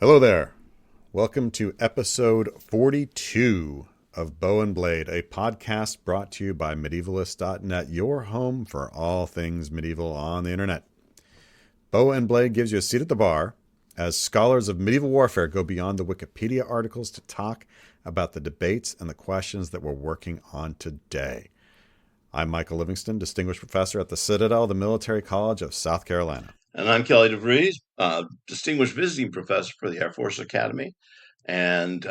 Hello there. Welcome to episode 42 of Bow and Blade, a podcast brought to you by medievalist.net, your home for all things medieval on the internet. Bow and Blade gives you a seat at the bar as scholars of medieval warfare go beyond the Wikipedia articles to talk about the debates and the questions that we're working on today. I'm Michael Livingston, Distinguished Professor at the Citadel, the Military College of South Carolina. And I'm Kelly DeVries, Distinguished Visiting Professor for the Air Force Academy and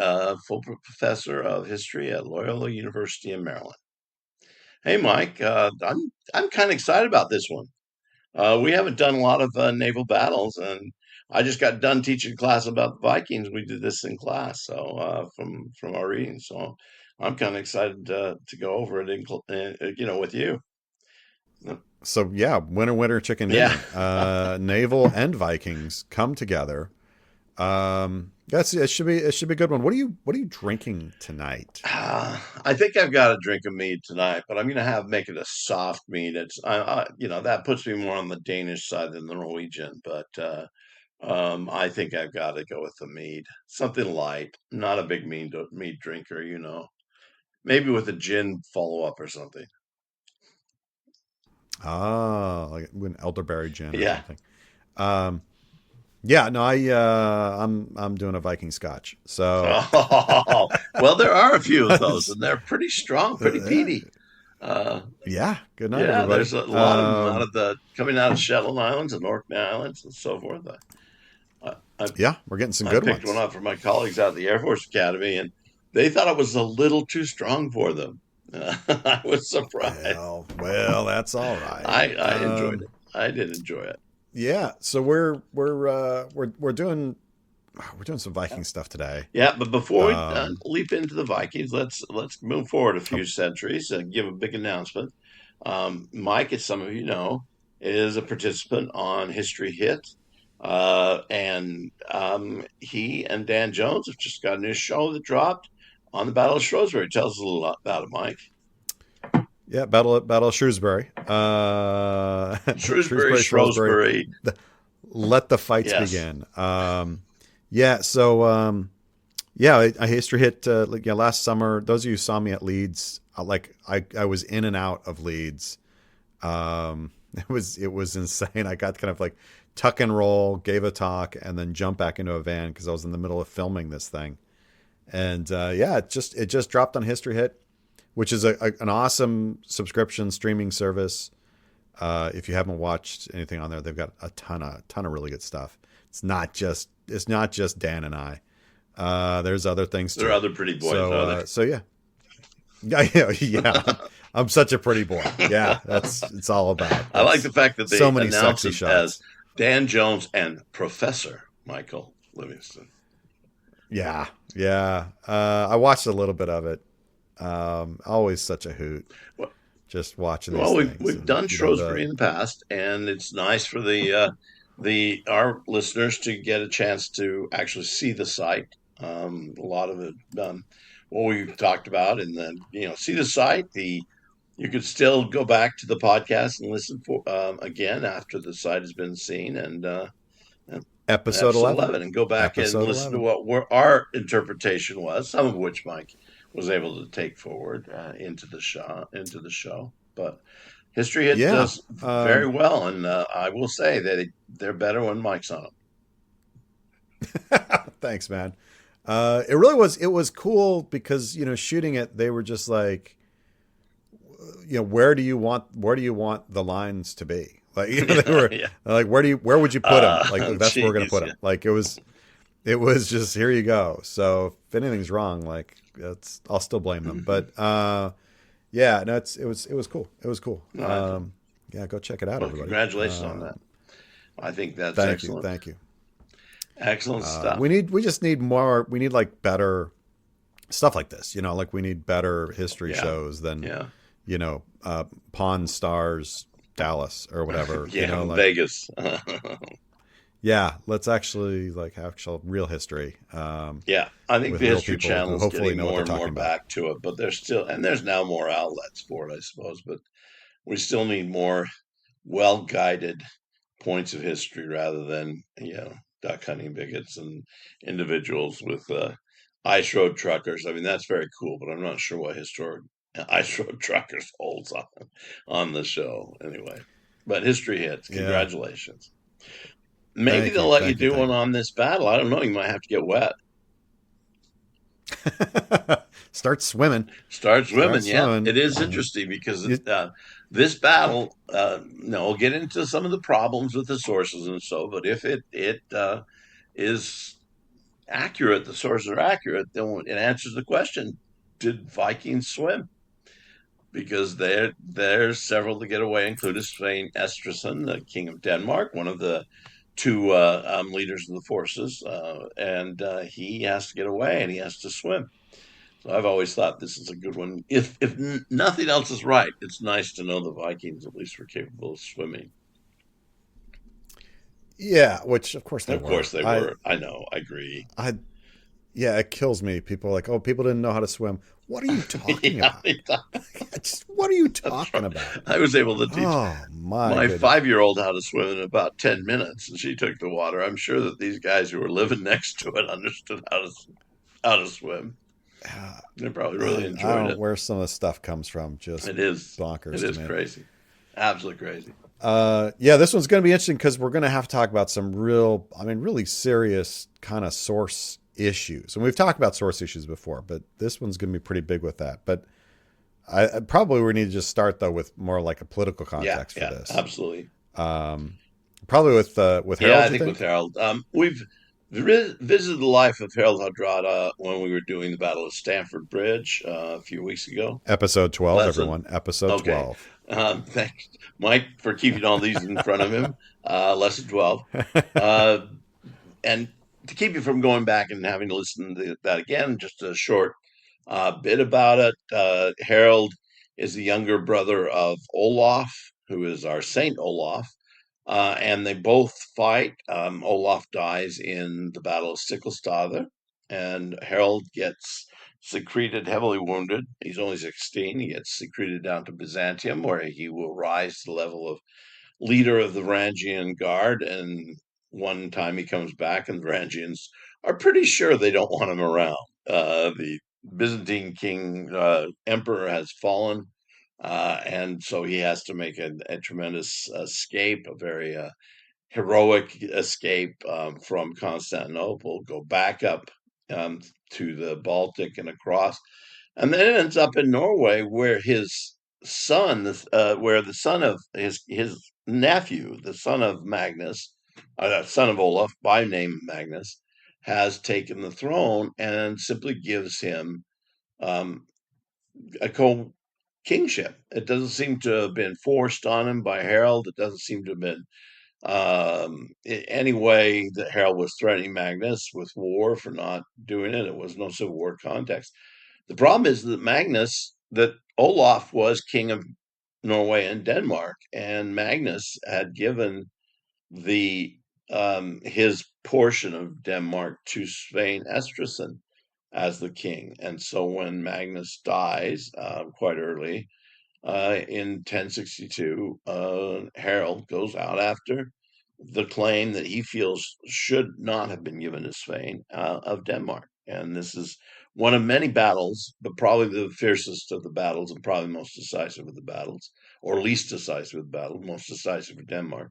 full professor of history at Loyola University in Maryland. Hey, Mike, I'm kind of excited about this one. We haven't done a lot of naval battles, and I just got done teaching a class about the Vikings. We did this in class, so from our reading. So I'm kind of excited to go over it, with you. So yeah, winner, chicken dinner. Yeah. Naval and Vikings come together. It should be a good one. What are you drinking tonight? I think I've got a drink of mead tonight, but I'm gonna make it a soft mead. That puts me more on the Danish side than the Norwegian, but I think I've got to go with the mead, something light. Not a big mead drinker, maybe with a gin follow up or something. Like an elderberry gin or Yeah. something. Yeah, no, I'm doing a Viking Scotch. So Oh, well, there are a few of those, and they're pretty strong, pretty peaty. Yeah, good night, Yeah, everybody. there's a lot of them coming out of Shetland Islands and Orkney Islands and so forth. I, Yeah, we're getting some I good picked one ones. up for my colleagues out at the Air Force Academy, and they thought it was a little too strong for them. I was surprised. Well, that's all right. I enjoyed it. I did enjoy it. Yeah, so we're doing some Viking stuff today. Yeah, but before we Um, leap into the Vikings, let's move forward a oh, few centuries and give a big announcement. Mike, as some of you know, is a participant on History Hit, and he and Dan Jones have just got a new show that dropped on the Battle of Shrewsbury. Tell us a little about it, Mike. yeah, Battle of Shrewsbury. Shrewsbury. Shrewsbury. Let the fights Yes. begin. Yeah, so yeah, I history hit last summer. Those of you who saw me at Leeds, I was in and out of Leeds. It was insane. I got kind of like tuck and roll, gave a talk, and then jump back into a van because I was in the middle of filming this thing. And yeah, it just dropped on History Hit, which is an awesome subscription streaming service. If you haven't watched anything on there, they've got a ton of really good stuff. It's not just Dan and I. There's other things There too. are other pretty boys, So yeah, yeah. I'm such a pretty boy. Yeah, it's all about. I like the fact that they So many announce sexy it as shots. Dan Jones and Professor Michael Livingston. Yeah, yeah. I watched a little bit of it. Always such a hoot. Well, Just watching these well, we've things, we've and done Shrewsbury in the past, and it's nice for the our listeners to get a chance to actually see the site. A lot of it, what we've talked about, and then see the site. You could still go back to the podcast and listen for again after the site has been seen, and episode episode 11. 11, and go back and Episode listen to 11. our interpretation was, some of which Mike was able to take forward into the show. But History Hit Yeah. does very well, and I will say that they're better when Mike's on them. Thanks, man. It was cool because shooting it, they were just like, where do you want the lines to be? Like they were Yeah. like, where would you put them? Like that's where we're gonna Jeez, put yeah. them. Like it was just, here you go. So if anything's wrong, like I'll still blame them. But yeah, no, it was cool. It was cool. No, Yeah, go check it out, well, everybody. congratulations on that. I think that's Thank you, excellent. thank you. Excellent stuff. We just need more. We need like better stuff like this. Like we need better history Yeah. shows than Yeah. Pawn Stars Dallas or whatever. Yeah. Like, Vegas. yeah, let's actually like have actual real history. Yeah, I think With the real History people who Channel is hopefully getting know what more they're and more talking about. back to it, but there's now more outlets for it, I suppose. But we still need more well-guided points of history rather than duck hunting bigots and individuals with ice road truckers. I mean, that's very cool, but I'm not sure what historic ice road truckers holds on the show anyway. But history hits. Yeah. Congratulations. Maybe Thank they'll you. let you Thank you. do Thank one on this battle. I don't know. You might have to get wet. you. Start swimming. Start Start swimming. Yeah, swimming. it is interesting because You- this battle. No, we'll get into some of the problems with the sources and so. But if it is accurate, the sources are accurate, then it answers the question: did Vikings swim? Because there's several to get away, including Sweyn Estridsson, the king of Denmark, one of the two leaders of the forces, and he has to get away and he has to swim. So I've always thought this is a good one. If nothing else is right, it's nice to know the Vikings at least were capable of swimming. yeah, which of course they Of were. course they were. I know. I agree. I, yeah, it kills me. People are like, oh, people didn't know how to swim. What are you talking Yeah, about? Just, what are you talking right. about? I was able to teach Oh my my goodness. 5-year-old how to swim in about 10 minutes, and she took the water. I'm sure that these guys who were living next to it understood how to swim. They probably really I enjoyed don't know it. where some of the stuff comes from. Just It is. It bonkers to is me. crazy. Absolutely crazy. Yeah, this one's going to be interesting because we're going to have to talk about some really serious kind of source issues. And we've talked about source issues before, but this one's going to be pretty big with that. But I probably we need to just start though with more like a political Yeah, context for yeah, this. absolutely. Probably with Yeah, Harold. I You think with think? Harold. We've visited the life of Harald Hardrada when we were doing the Battle of Stamford Bridge a few weeks ago. Episode 12, Lesson. everyone. Episode Okay. 12. Thanks, Mike, for keeping all these in front of him. Lesson 12. Uh, and to keep you from going back and having to listen to that again, just a short bit about it. Harold is the younger brother of Olaf, who is our Saint Olaf. And they both fight. Olaf dies in the Battle of Stiklestad, and Harold gets secreted, heavily wounded. He's only 16. He gets secreted down to Byzantium, where he will rise to the level of leader of the Varangian Guard. And one time he comes back, and the Varangians are pretty sure they don't want him around. The Byzantine king, emperor, has fallen, and so he has to make a tremendous escape, a very heroic escape from Constantinople, go back up to the Baltic and across, and then it ends up in Norway, where his son, where the son of his nephew, the son of Magnus, son of Olaf, by name Magnus, has taken the throne and simply gives him um, a kingship. It doesn't seem to have been forced on him by Harold. It doesn't seem to have been any way that Harold was threatening Magnus with war for not doing it. It was no civil war context. The problem is that Olaf was king of Norway and Denmark, and Magnus had given the his portion of Denmark to Sweyn Estridsson as the king. And so when Magnus dies quite early in 1062, Harold goes out after the claim that he feels should not have been given to Sweyn of Denmark. And this is one of many battles, but probably the fiercest of the battles and probably most decisive of the battles, or least decisive of the battle, most decisive for Denmark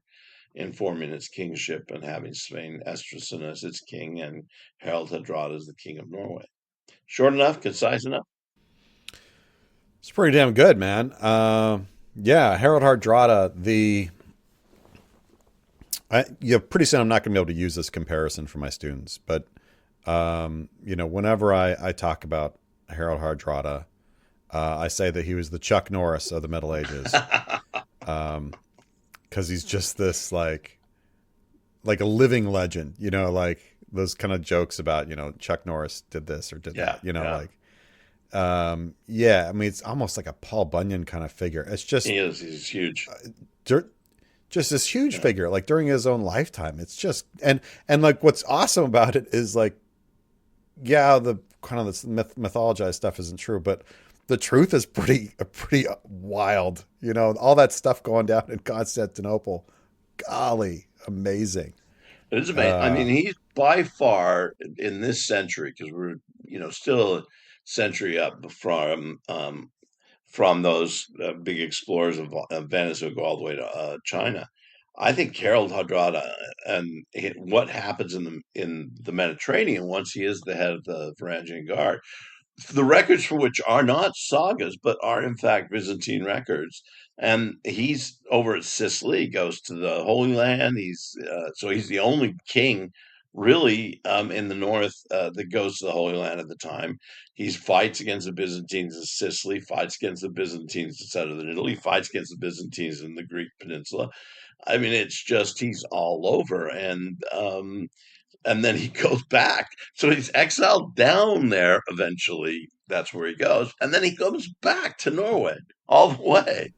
in forming its kingship and having Sweyn Estridsson as its king and Harald Hardrada as the king of Norway. Short enough, concise enough. It's pretty damn good, man. Yeah, Harald Hardrada, pretty soon I'm not going to be able to use this comparison for my students, but whenever I talk about Harald Hardrada, I say that he was the Chuck Norris of the Middle Ages, because he's just this like a living legend, like those kind of jokes about Chuck Norris did this or did that, yeah. I mean, it's almost like a Paul Bunyan kind of figure. It's just He's huge. Just this huge figure, like during his own lifetime. It's just and like what's awesome about it is like, yeah, the kind of this mythologized stuff isn't true, but the truth is pretty wild. All that stuff going down in Constantinople, golly, amazing. It is amazing. I mean, Uh, he's by far in this century, because we're, still a century up from those big explorers of Venice who go all the way to China. I think Harald Hardrada and what happens in the Mediterranean once he is the head of the Varangian Guard, the records for which are not sagas, but are in fact Byzantine records. And he's over at Sicily, goes to the Holy Land. He's the only king really in the north that goes to the Holy Land at the time. He fights against the Byzantines in Sicily, fights against the Byzantines in southern Italy, fights against the Byzantines in the Greek peninsula. I mean, it's just he's all over, and then he goes back. So he's exiled down there eventually. That's where he goes. And then he comes back to Norway all the way.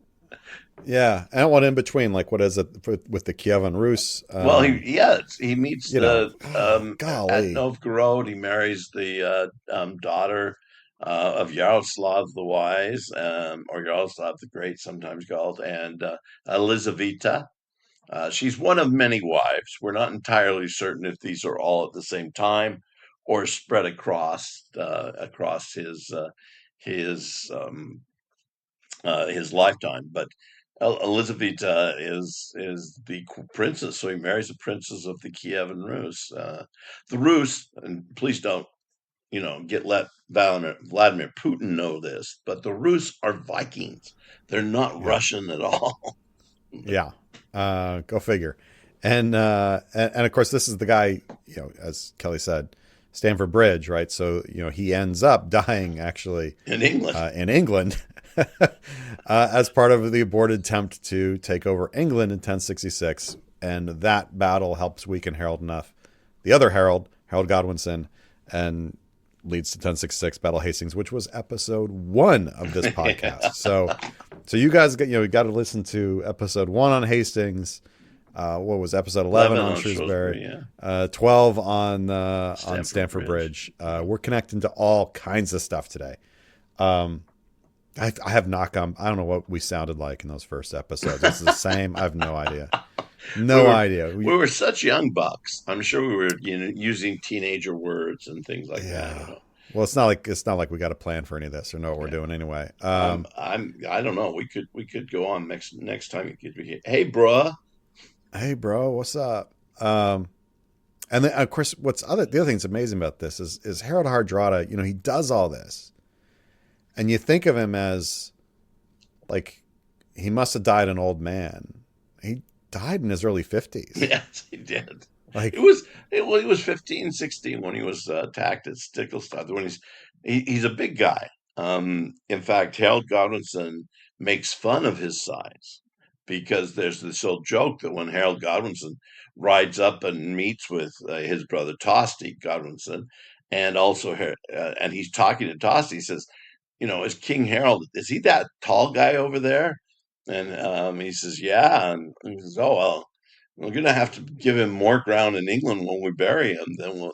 yeah, and what in between, like what is it with the Kievan Rus? Well, he meets at Golly, Novgorod. He marries the daughter of Yaroslav the Wise, or Yaroslav the Great, sometimes called, and Elizaveta. She's one of many wives. We're not entirely certain if these are all at the same time or spread across his his lifetime. But Elizaveta is the princess, so he marries a princess of the Kievan Rus. The Rus, and please don't let Vladimir Putin know this, but the Rus are Vikings. They're not yeah, Russian at all. yeah. Go figure. And of course, this is the guy, as Kelly said, Stamford Bridge, right? So he ends up dying actually In England. in England as part of the aborted attempt to take over England in 1066, and that battle helps weaken Harold enough. The other Harold Godwinson, and leads to 1066 Battle of Hastings, which was episode 1 of this podcast. So you guys got to listen to episode 1 on Hastings. What was episode 11 on Shrewsbury? Yeah. 12 on Stamford Bridge. We're connecting to all kinds of stuff today. I have knock on. I don't know what we sounded like in those first episodes. Is it the same? I have no idea. Idea. We were such young bucks. I'm sure we were using teenager words and things like that. I don't know. Well, it's not like we got a plan for any of this or know what we're doing anyway. I don't know. We could go on next time. You could be here. Hey, bruh. Hey, bro, what's up? And then of course, the other thing that's amazing about this is Harald Hardrada. He does all this, and you think of him as like he must have died an old man. He died in his early 50s. Yes, he did. Like He was 15, 16 when he was attacked at Stiklestad. When he's a big guy. In fact, Harold Godwinson makes fun of his size, because there's this old joke that when Harold Godwinson rides up and meets with his brother Tosti Godwinson, and also and he's talking to Tosti, he says, is King Harold, is he that tall guy over there? And he says, yeah. And he says, oh, well, we're going to have to give him more ground in England when we bury him than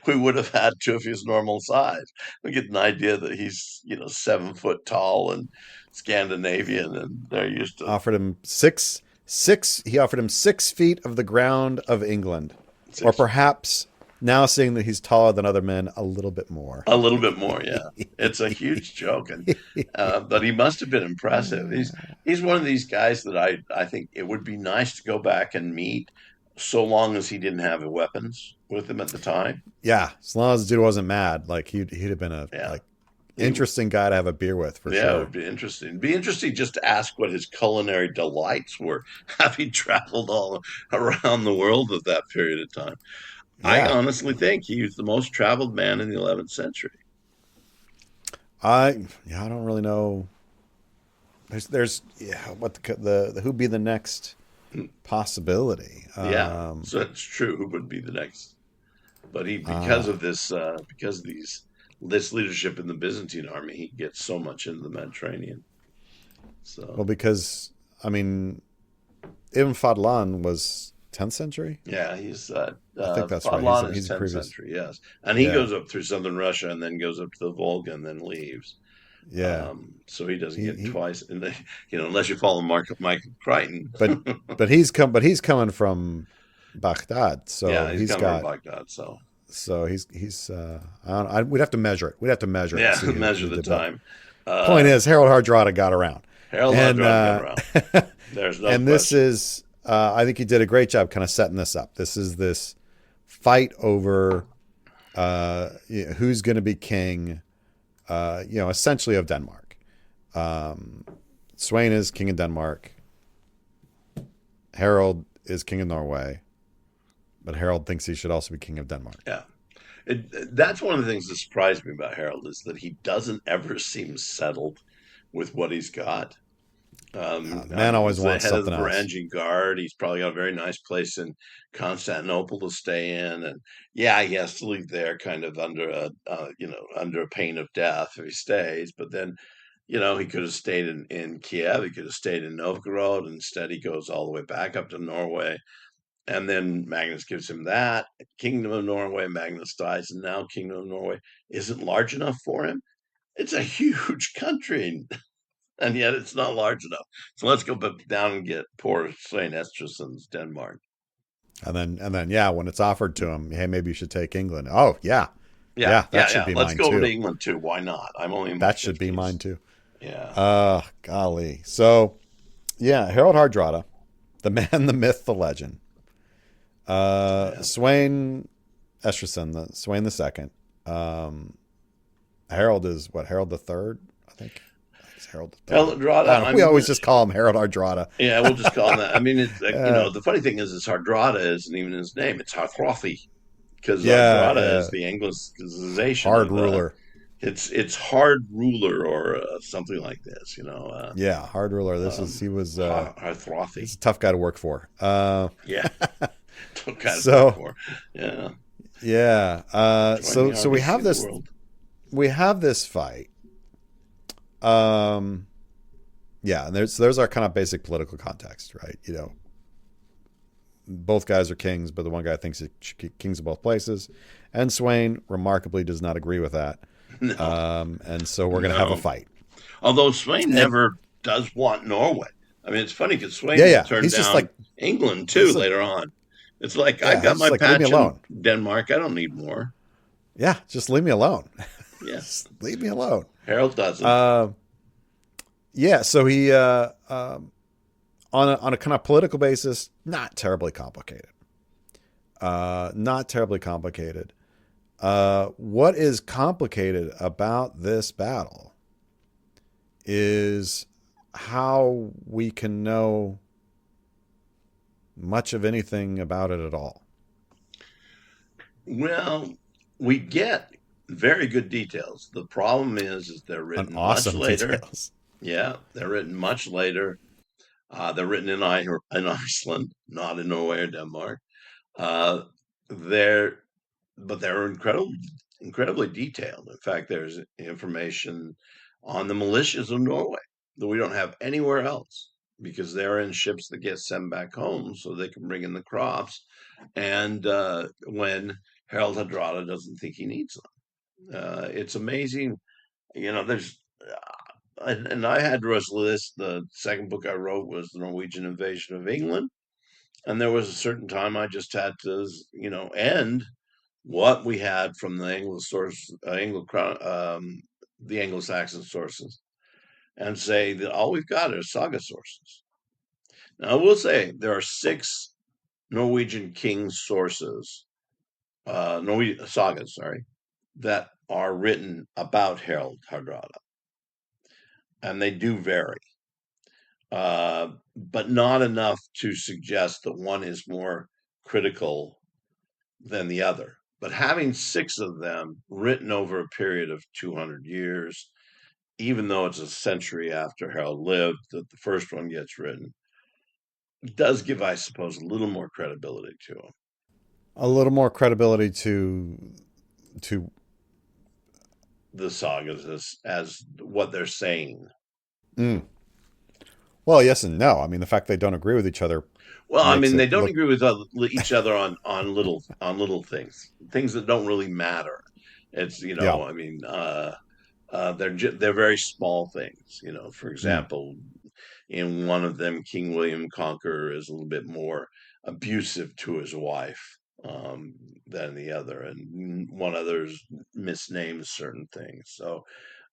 we would have had to if he was normal size. We get an idea that he's 7 foot tall and Scandinavian, and they're used to offered him six. He offered him 6 feet of the ground of England, or perhaps now seeing that he's taller than other men, a little bit more. A little bit more, yeah. It's a huge joke, but he must have been impressive. He's one of these guys that I think it would be nice to go back and meet, so long as he didn't have weapons with him at the time. Yeah, as long as the dude wasn't mad, like he'd have been interesting guy to have a beer with for sure. Yeah, it would be interesting. It'd be interesting just to ask what his culinary delights were, having traveled all around the world at that period of time. Yeah. I honestly think he was the most traveled man in the 11th century. I don't really know. There's what the who'd be the next possibility. Yeah, so it's true. Who would be the next? But because of this leadership in the Byzantine army, he gets so much into the Mediterranean. So because Ibn Fadlan was 10th century. Yeah, he's I think that's Fadlan right. He's 10th century, yes, and he goes up through southern Russia and then goes up to the Volga and then leaves. Yeah. So he doesn't get twice, unless you follow Michael Crichton. but he's coming from Baghdad. So Yeah, he's he's coming from got. Baghdad. So So he's. We'd have to measure it. We'd have to measure it and yeah, see measure who the did. But time. point Uh, is, Harald Hardrada got around, Harold and Hardrada got around. There's no and this question. is. I think he did a great job, kind of setting this up. This is this fight over who's going to be king. Essentially of Denmark. Sweyn is king of Denmark. Harald is king of Norway, but Harald thinks he should also be king of Denmark. Yeah. That's one of the things that surprised me about Harold is that he doesn't ever seem settled with what he's got. The man always He's the wants head of the something else. Varangian Guard. He's probably got a very nice place in Constantinople to stay in, and yeah, he has to leave there, kind of under under a pain of death if he stays. But then, he could have stayed in Kiev. He could have stayed in Novgorod. Instead, he goes all the way back up to Norway, and then Magnus gives him that Kingdom of Norway. Magnus dies, and now Kingdom of Norway isn't large enough for him. It's a huge country, and yet it's not large enough. So let's go down and get poor Sweyn Estrason's Denmark. And then, yeah, when it's offered to him, hey, maybe you should take England. Oh, yeah, Yeah, yeah, that yeah, should yeah. be Let's mine go over to too. England too. Why not? I'm only in my That should be 50s. mine too. Yeah. Golly. So, yeah, Harald Hardrada, the man, the myth, the legend. Yeah. Sweyn Estrason, Sweyn the Second. Harold is what? Harold the Third, I think. It's Harold the Third. Harald Hardrada. We always just call him Harold Hardrada. Yeah, we'll just call him that. I mean, it's the funny thing is Hardrada isn't even his name. It's Harthrothi, because Hardrada is the Anglicization hard of ruler. It's hard ruler or something like this. Yeah, hard ruler. He was Harthrothi. he's a tough guy to work for. Yeah, tough guy to So- work for. Yeah. Yeah. Join the So we armies have of the this. world. We have this fight. Yeah, and there's our kind of basic political context, right? Both guys are kings, but the one guy thinks he's kings of both places, and Sweyn remarkably does not agree with that. No. And so we're going to have a fight. Although Sweyn never does want Norway. I mean, it's funny because Sweyn Yeah. turned He's down just like, England too later on. It's like, Yeah, I've got he's my like, leave me patch alone. in Denmark. I don't need more. yeah, just leave me alone. Yeah. Just leave me alone. Harold doesn't. Yeah, so he on a kind of political basis, not terribly complicated. Not terribly complicated. What is complicated about this battle is how we can know much of anything about it at all. Well, we get very good details. The problem is they're written An awesome much later. details. Yeah, they're written much later. They're written in Iceland, not in Norway or Denmark. They're incredibly detailed. In fact, there's information on the militias of Norway that we don't have anywhere else, because they're in ships that get sent back home so they can bring in the crops. And when Harald Hardrada doesn't think he needs them, it's amazing. There's and I had to wrestle this. The second book I wrote was the Norwegian invasion of England, and there was a certain time I just had to, end what we had from the the Anglo-Saxon sources, and say that all we've got are saga sources. Now, I will say there are 6 Norwegian king sources, Norwegian sagas, sorry, that are written about Harald Hardrada, and they do vary, but not enough to suggest that one is more critical than the other. But having 6 of them written over a period of 200 years, even though it's a century after Harold lived that the first one gets written, does give, I suppose, a little more credibility to him. A little more credibility to The sagas as what they're saying. Well, yes and no. I mean, the fact they don't agree with each other. Well, I makes mean, they it don't look- agree with each other on little things that don't really matter. It's Yeah. I mean, they're very small things. For example, In one of them, King William Conqueror is a little bit more abusive to his wife than the other, and one others misnames certain things. So,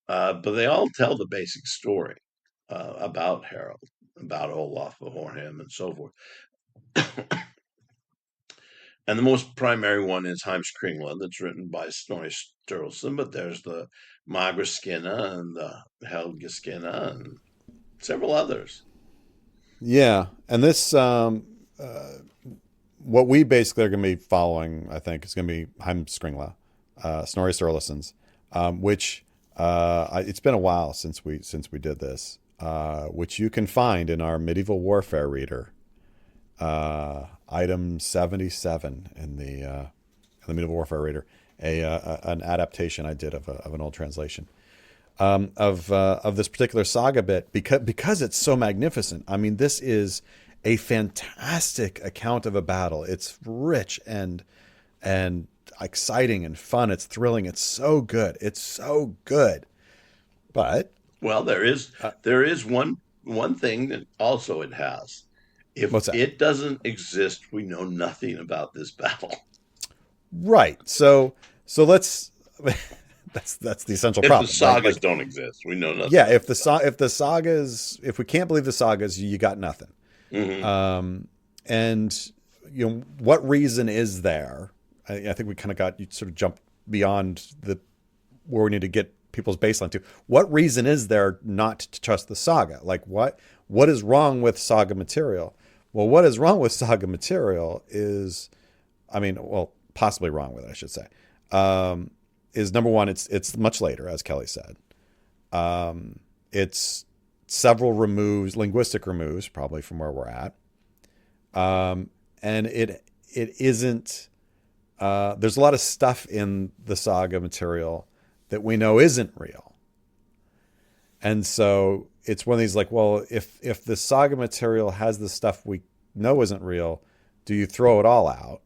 but they all tell the basic story about Harold, about Olaf before him, and so forth. And the most primary one is Heimskringla, that's written by Snorri Sturluson, but there's the Magraskina and the Helgaskina and several others. Yeah, and this what we basically are going to be following, I think, is going to be Heimskringla, Snorri Sturluson's, which it's been a while since we did this, which you can find in our medieval warfare reader, item 77 in the medieval warfare reader, an adaptation I did of an old translation of this particular saga bit because it's so magnificent. I mean, this is a fantastic account of a battle. It's rich and exciting and fun. It's thrilling. It's so good. It's so good. But Well, there is one thing that also it has. If what's that? it doesn't exist, we know nothing about this battle. Right. So let's that's the essential If the problem, right? sagas don't exist, we know nothing. Yeah, if the sagas, if we can't believe the sagas, you got nothing. Hmm. And what reason is there? I think we kind of you sort of jumped beyond where we need to get people's baseline to. What reason is there not to trust the saga? Like what is wrong with saga material? Well, what is wrong with saga material is, I mean, well, possibly wrong with it, I should say, is number one, it's much later, as Kelly said. It's several linguistic removes, probably from where we're at. And it isn't. There's a lot of stuff in the saga material that we know isn't real, and so it's one of these like, well, if the saga material has the stuff we know isn't real, do you throw it all out?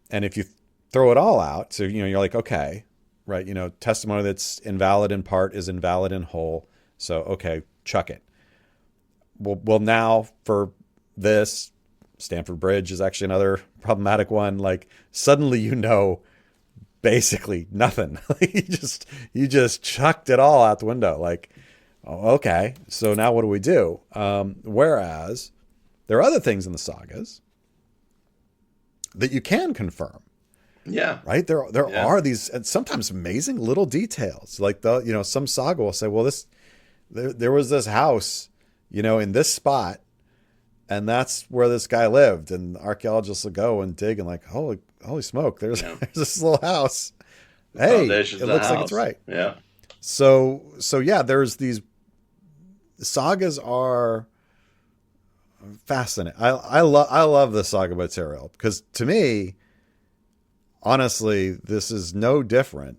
And if you throw it all out, so you're like, okay, right, testimony that's invalid in part is invalid in whole, so okay, chuck it. Well, now for this, Stamford Bridge is actually another problematic one. Like suddenly, basically nothing. you just chucked it all out the window. Like, oh, okay, so now what do we do? Whereas there are other things in the sagas that you can confirm. Yeah. Right. There are these and sometimes amazing little details. Like some saga will say, well, there was this house, in this spot, and that's where this guy lived. And archaeologists will go and dig and like, holy smoke, there's this little house. Hey, it looks like it's right. Yeah. So yeah, there's these sagas are fascinating. I love the saga material because to me, honestly, this is no different.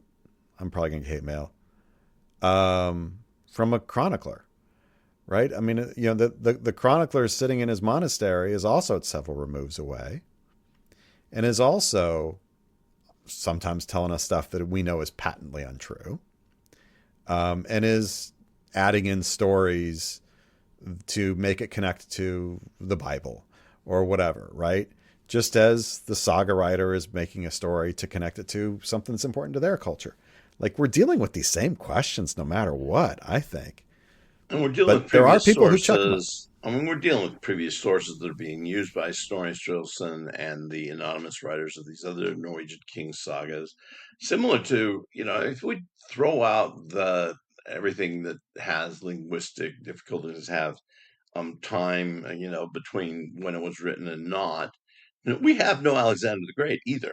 I'm probably going to hate mail from a chronicler, right? I mean, the chronicler sitting in his monastery is also at several removes away and is also sometimes telling us stuff that we know is patently untrue, and is adding in stories to make it connect to the Bible or whatever, right? Just as the saga writer is making a story to connect it to something that's important to their culture. Like we're dealing with these same questions no matter what, I think. And we're dealing with there are previous people who chuck them up. sources. I mean, we're dealing with previous sources that are being used by Snorri Sturluson and the anonymous writers of these other Norwegian king sagas. Similar to, if we throw out everything that has linguistic difficulties, have time, between when it was written and not, we have no Alexander the Great either.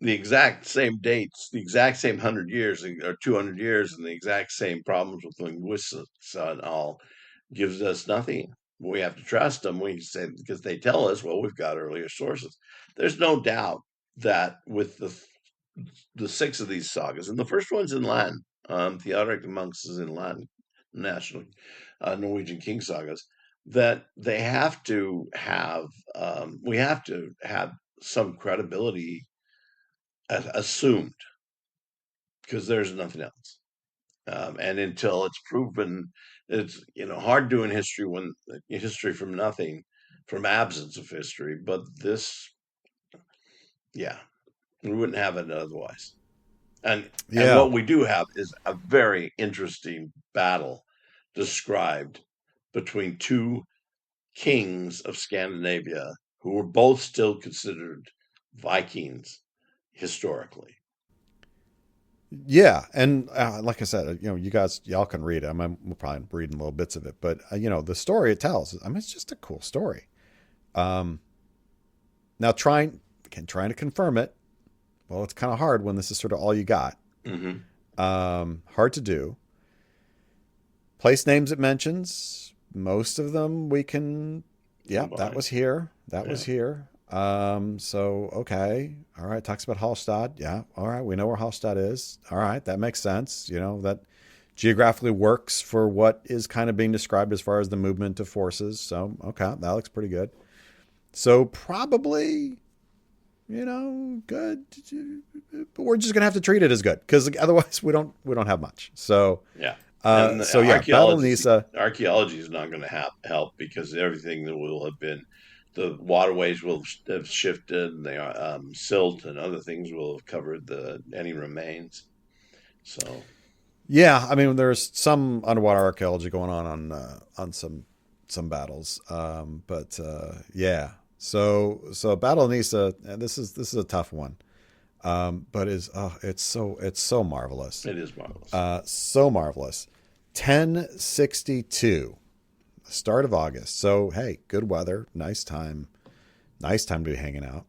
The exact same dates, the exact same 100 years or 200 years, and the exact same problems with linguistics and all gives us nothing. We have to trust them. We say because they tell us, well, we've got earlier sources. There's no doubt that with the six of these sagas, and the first one's in Latin, Theodoric the Monks is in Latin, national Norwegian king sagas, that they have to have, we have to have some credibility assumed because there's nothing else. and until it's proven, it's hard doing history from nothing, from absence of history. But this, yeah, we wouldn't have it otherwise. And Yeah. what we do have is a very interesting battle described between two kings of Scandinavia who were both still considered Vikings historically. Yeah, and like I said, y'all can read it. we'll probably reading little bits of it, but the story it tells. I mean, it's just a cool story. Um, Now trying to confirm it. Well, it's kind of hard when this is sort of all you got. Mm-hmm. Hard to do. Place names it mentions, most of them we can. Yeah, that Combined. was here. That Yeah. was here. So okay, all right. Talks about Hallstatt. Yeah, all right. We know where Hallstatt is. All right, that makes sense. That geographically works for what is kind of being described as far as the movement of forces. So okay, that looks pretty good. So probably, good. But we're just gonna have to treat it as good because otherwise we don't have much. So Yeah. And so yeah, Battle of Nisa. archaeology is not going to help because everything that will have been, the waterways will have shifted, and they are silt and other things will have covered any remains. So Yeah, I mean, there's some underwater archaeology going on some battles, but yeah. So Battle of Nisa, this is a tough one, but is it's so marvelous, it is marvelous. so marvelous. 1062, start of August. So hey, good weather, nice time to be hanging out.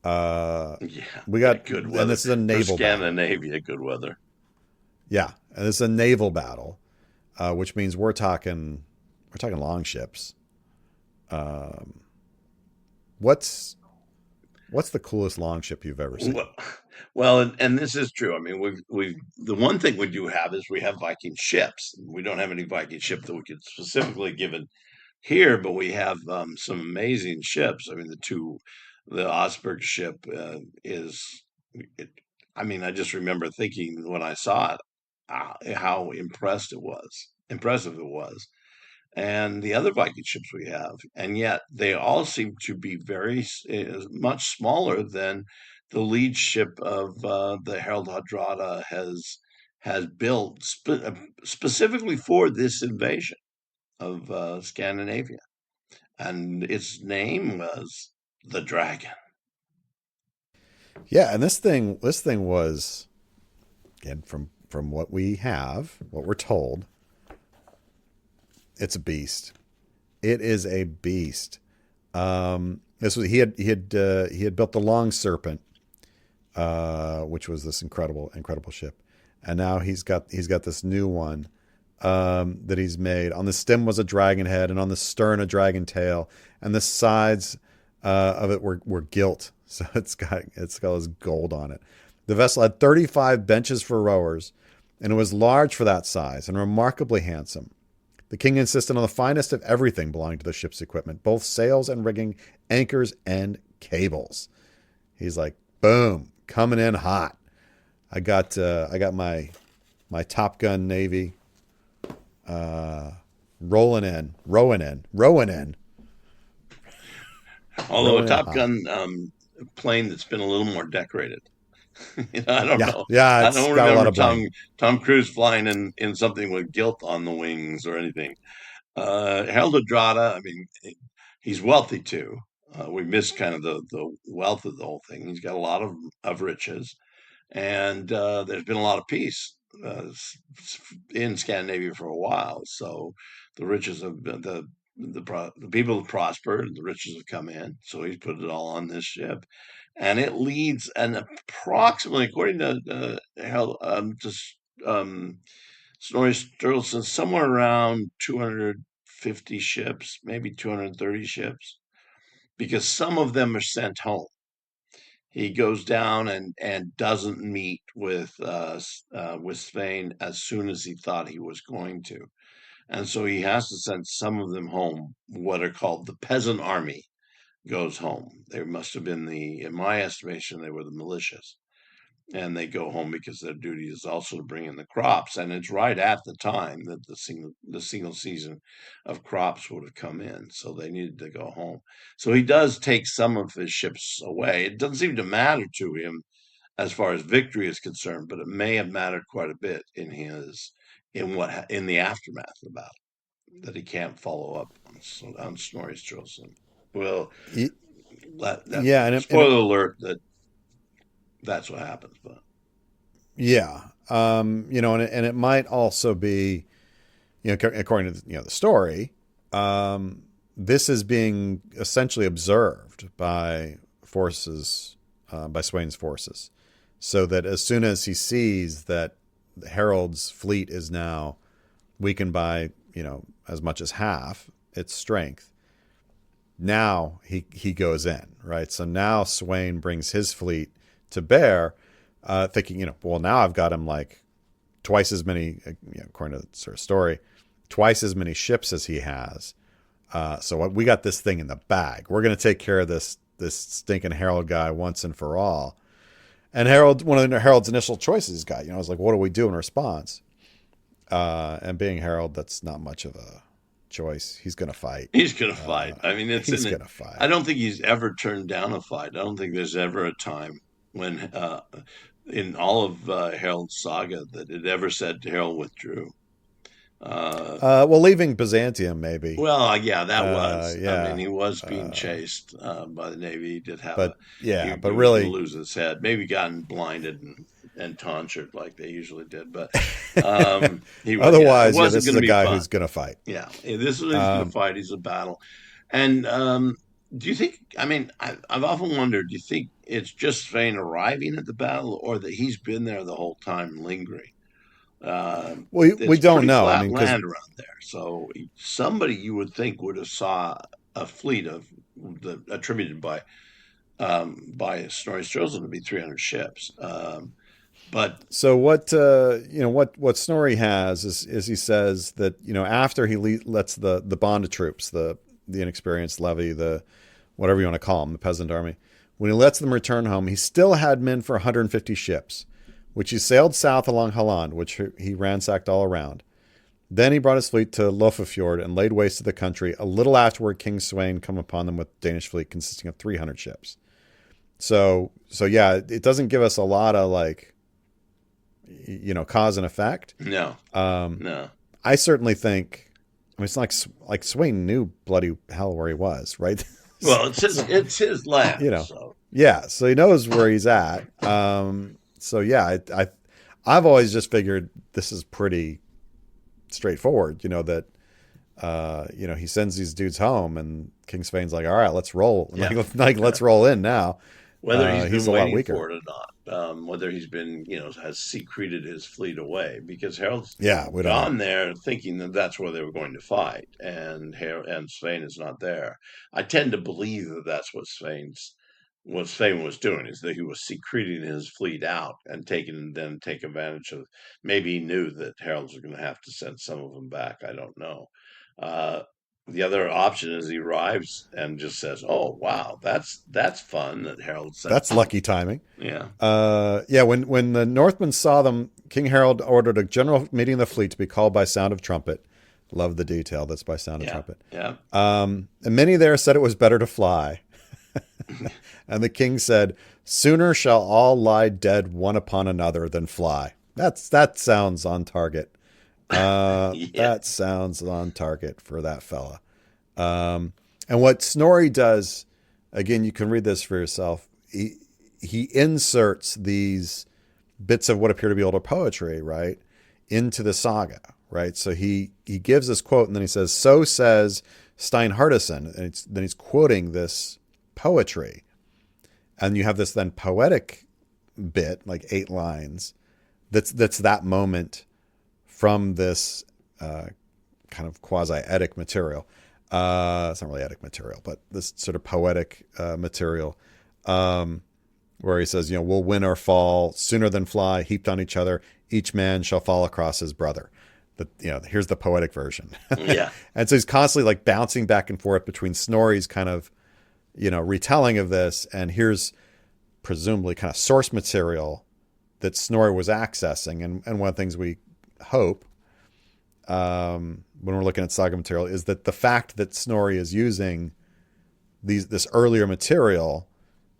Uh, Yeah, we yeah, got, good and weather this is a for naval battle. Scandinavia. Good weather. Yeah, and it's a naval battle, which means we're talking long ships. Um, what's what's the coolest long ship you've ever seen? Well, well, and this is true. I mean, we the one thing we do have is we have Viking ships. We don't have any Viking ship that we could specifically give it here, but we have some amazing ships. I mean, the Osberg ship is. It, I mean, I just remember thinking when I saw it, how impressive it was, and the other Viking ships we have, and yet they all seem to be much smaller than the lead ship of the Harald Hardrada has built specifically for this invasion of Scandinavia, and its name was the Dragon. Yeah, and this thing was, again, from what we're told, it's a beast. It is a beast. This was he had built the Long Serpent, which was this incredible ship, and now he's got this new one that he's made. On the stem was a dragon head, and on the stern a dragon tail, and the sides of it were gilt, so it's got this gold on it. The vessel had 35 benches for rowers, and it was large for that size and remarkably handsome. The king insisted on the finest of everything belonging to the ship's equipment, both sails and rigging, anchors and cables. He's like, boom, coming in hot. I got my Top Gun Navy rowing in, Although a rowing in Top hot. Gun plane that's been a little more decorated. I don't Yeah, know. yeah, I it's don't got a lot remember of bling. Tom Cruise flying in something with gilt on the wings or anything. Harold Hardrada, I mean, he's wealthy too. We miss kind of the wealth of the whole thing. He's got a lot of riches, and there's been a lot of peace in Scandinavia for a while. So the riches of the people have prospered, the riches have come in. So he's put it all on this ship, and it leads an approximately, according to Snorri Sturluson, somewhere around 250 ships, maybe 230 ships, because some of them are sent home. He goes down and doesn't meet with Sweyn as soon as he thought he was going to, and so he has to send some of them home. What are called the peasant army goes home. They must have been in my estimation, they were the militias, and they go home because their duty is also to bring in the crops. And it's right at the time that the single season of crops would have come in, so they needed to go home. So he does take some of his ships away. It doesn't seem to matter to him as far as victory is concerned, but it may have mattered quite a bit in the aftermath of the battle, that he can't follow up on Snorri Sturluson. Well, Yeah, spoiler alert, that's what happens. But yeah, and it might also be, according to the story, this is being essentially observed by forces, by Sweyn's forces, so that as soon as he sees that Harold's fleet is now weakened by as much as half its strength, now he goes in, right? So now Sweyn brings his fleet to bear, thinking, well, now I've got him like twice as many, according to the sort of story, twice as many ships as he has. So we got this thing in the bag. We're going to take care of this stinking Harold guy once and for all. And one of Harold's initial choices got, was like, what do we do in response? And being Harold, that's not much of a choice. He's going to fight. He's going to fight. I mean, he's going to fight. I don't think he's ever turned down a fight. I don't think there's ever a time when, in all of Harold's saga, that it ever said Harold withdrew. Well, leaving Byzantium, maybe. Well, yeah, that was. Yeah. I mean, he was being chased by the Navy. He did have but he really was gonna lose his head. Maybe gotten blinded and tonsured like they usually did. But otherwise, this is a guy who's going to fight. Yeah, this is he's going to fight. He's a battle. And do you think? I mean, I've often wondered. Do you think it's just Sweyn arriving at the battle, or that he's been there the whole time, lingering? We don't know. Flat land around there, so somebody you would think would have saw a fleet attributed by Snorri Sturluson to be 300 ships. But so what Snorri has is he says that after he lets the bond of troops, the inexperienced levy, the whatever you want to call them, the peasant army, when he lets them return home, he still had men for 150 ships, which he sailed south along Halland, which he ransacked all around. Then he brought his fleet to Lofafjord and laid waste to the country. A little afterward, King Sweyn come upon them with Danish fleet consisting of 300 ships. So yeah, it doesn't give us a lot of cause and effect. No. No. I certainly think, it's like Sweyn knew bloody hell where he was, right? Well, it's his land. So. Yeah, so he knows where he's at. So yeah, I've always just figured this is pretty straightforward. That he sends these dudes home, and King Sweyn's like, all right, let's roll. Yeah. Let's roll in now. Whether he's been waiting weaker for it or not, whether he's been has secreted his fleet away, because Harold's gone there thinking that that's where they were going to fight, and Sweyn is not there. I tend to believe that that's what Sweyn was doing, is that he was secreting his fleet out and take advantage of. Maybe he knew that Harold was going to have to send some of them back. I don't know. The other option is he arrives and just says, "Oh wow, that's fun." That Harold said. That's lucky timing. Yeah. When the Northmen saw them, King Harold ordered a general meeting of the fleet to be called by sound of trumpet. Love the detail. That's by sound of trumpet. Yeah. And many there said it was better to fly. And the king said, "Sooner shall all lie dead one upon another than fly." That sounds on target. That sounds on target for that fella. And what Snorri does, again, you can read this for yourself. He inserts these bits of what appear to be older poetry, right, into the saga, right? So he gives this quote, and then he says, "So says Stein Hardison," and then he's quoting this poetry. And you have this then poetic bit, like 8 lines, that's that moment from this kind of quasi-etic material. It's not really etic material, but this sort of poetic material, where he says, we'll win or fall sooner than fly, heaped on each other. Each man shall fall across his brother. But here's the poetic version. Yeah. And so he's constantly like bouncing back and forth between Snorri's kind of, retelling of this, and here's presumably kind of source material that Snorri was accessing, and one of the things we hope when we're looking at saga material is that the fact that Snorri is using this earlier material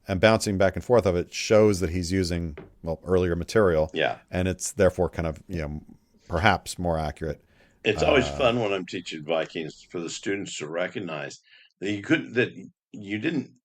and bouncing back and forth of it shows that he's using earlier material, Yeah. and it's therefore kind of perhaps more accurate. It's always fun when I'm teaching Vikings for the students to recognize that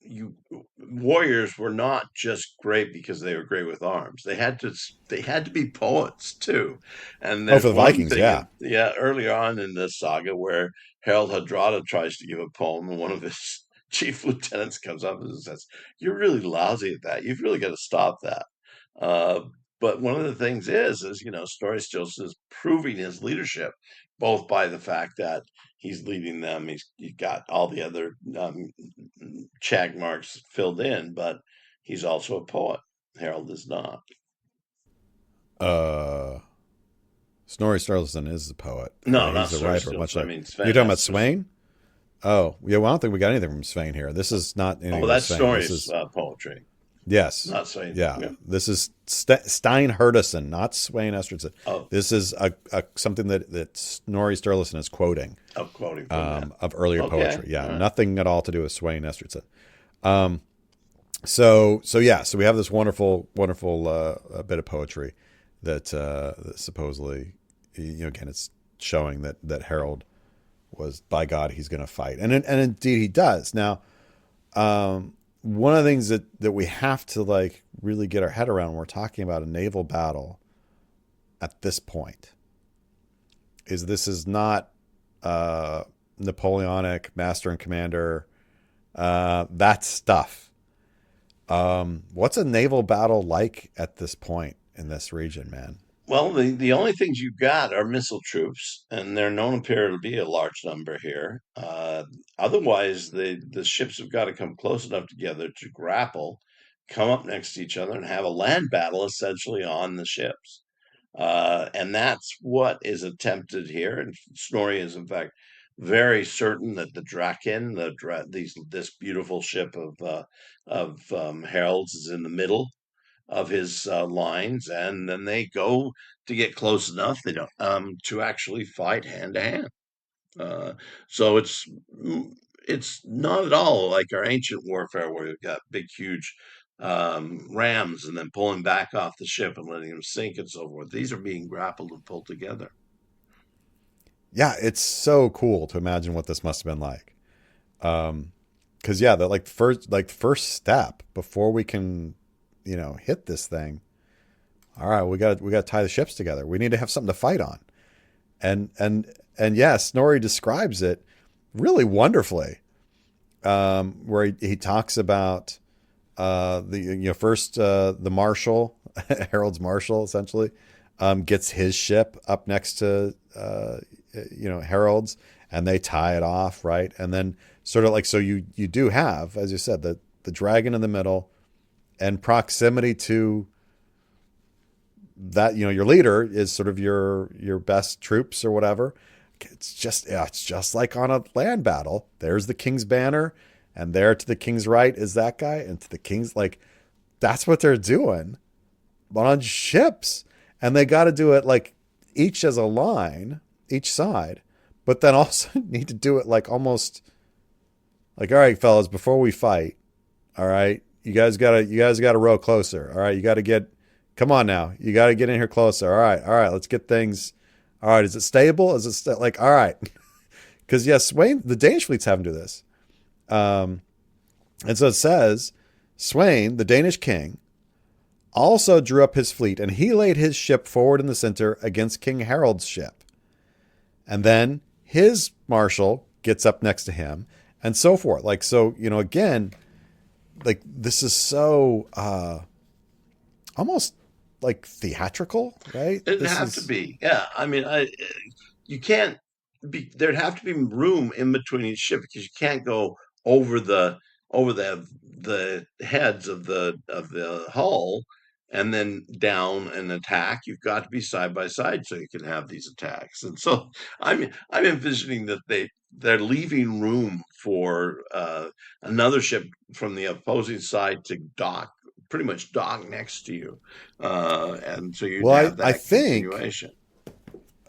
you warriors were not just great because they were great with arms. They had to be poets too. And Oh, there's for the one Vikings, thing yeah. earlier on in the saga where Harald Hardrada tries to give a poem, and one of his chief lieutenants comes up and says, "You're really lousy at that. You've really got to stop that." Uh, but one of the things is Snorri Sturluson is proving his leadership, both by the fact that he's leading them. He's got all the other check marks filled in, but he's also a poet. Harold is not. Uh, Snorri Sturluson is the poet. No, not He's the Snorri writer, much Sturluson. I like mean, you're Sven talking about Esterson. Sweyn. Oh, yeah. Well, I don't think we got anything from Sweyn here. This is not anything Oh, from that's Sweyn. This Snorri's is poetry. yes, Not saying. yeah. Yeah. This is Stein Herdison, not Sweyn Esterson. Oh, This is a something that Snorri Sturluson is quoting I'm quoting from that. of earlier Okay. poetry. Yeah, All right. nothing at all to do with Sweyn Esterson. So we have this wonderful bit of poetry that supposedly, again, it's showing that Harold was, by God, he's going to fight, and indeed he does. Now, one of the things that we have to like really get our head around when we're talking about a naval battle at this point is this is not Napoleonic master and commander, that stuff. What's a naval battle like at this point in this region, man? Well, the only things you've got are missile troops, and there don't appear to be a large number here. Otherwise, the ships have got to come close enough together to grapple, come up next to each other, and have a land battle essentially on the ships. And that's what is attempted here. And Snorri is, in fact, very certain that the Draken, this beautiful ship of Harold's, is in the middle of his lines, and then they go to get close enough they don't to actually fight hand to hand. Uh, so it's not at all like our ancient warfare where you've got big, huge rams and then pulling back off the ship and letting them sink and so forth. These are being grappled and pulled together. Yeah, it's so cool to imagine what this must have been like. Because yeah, the first step before we can, hit this thing. All right, we got to tie the ships together. We need to have something to fight on. And yeah, Snorri describes it really wonderfully, where he talks about the marshal, Harold's marshal, essentially, gets his ship up next to Harold's, and they tie it off, right? And then sort of like, so you do have, as you said, the dragon in the middle, and proximity to that, your leader is sort of your best troops or whatever. It's just like on a land battle. There's the king's banner, and there to the king's right is that guy, and to the king's, like, that's what they're doing, but on ships. And they got to do it like each as a line, each side, but then also need to do it like almost like, all right, fellas, before we fight, all right, you guys gotta row closer. All right, come on now, you gotta get in here closer. All right, let's get things. All right, is it stable? Is it like, all right? Because yes, Sweyn, the Danish fleet's having to do this. And so it says, Sweyn, the Danish king, also drew up his fleet, and he laid his ship forward in the center against King Harold's ship. And then his marshal gets up next to him, and so forth. Like, so, again, like, this is so almost like theatrical, right? It'd have to be, yeah. I mean, you can't be. There'd have to be room in between each ship because you can't go over the heads of the hull and then down and attack. You've got to be side by side so you can have these attacks. And so I'm envisioning that they're leaving room for another ship from the opposing side to dock pretty much dock next to you, and so you'd Well, have I that think continuation.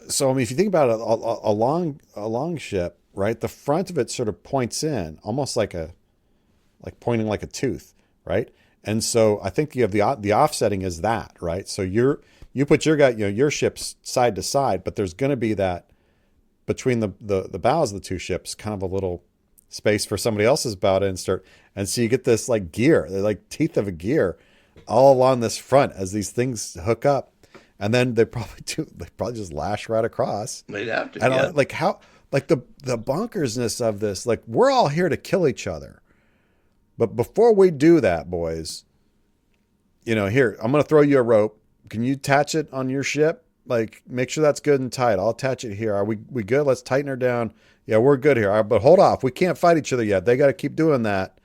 so. I mean, if you think about it, a long ship, right? The front of it sort of points in, almost like pointing like a tooth, right? And so I think you have the offsetting is that, right? So you put your guy, your ships side to side, but there's going to be that between the bows of the two ships, kind of a little space for somebody else's bow to insert. And so you get this like gear, they're like teeth of a gear all along this front as these things hook up. And then they probably just lash right across. They'd have to, And yeah. like how, like the bonkersness of this, like we're all here to kill each other. But before we do that, boys, here, I'm going to throw you a rope. Can you attach it on your ship? Like, make sure that's good and tight. I'll attach it here. Are we good? Let's tighten her down. Yeah, we're good here. All right, but hold off. We can't fight each other yet. They got to keep doing that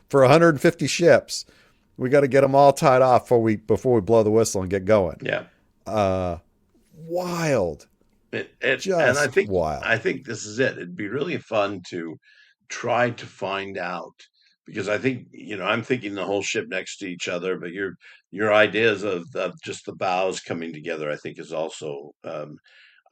for 150 ships. We got to get them all tied off before we blow the whistle and get going. Yeah. Wild. And Just wild. I think this is it. It'd be really fun to try to find out, because I think, I'm thinking the whole ship next to each other, but your ideas of just the bows coming together, I think is also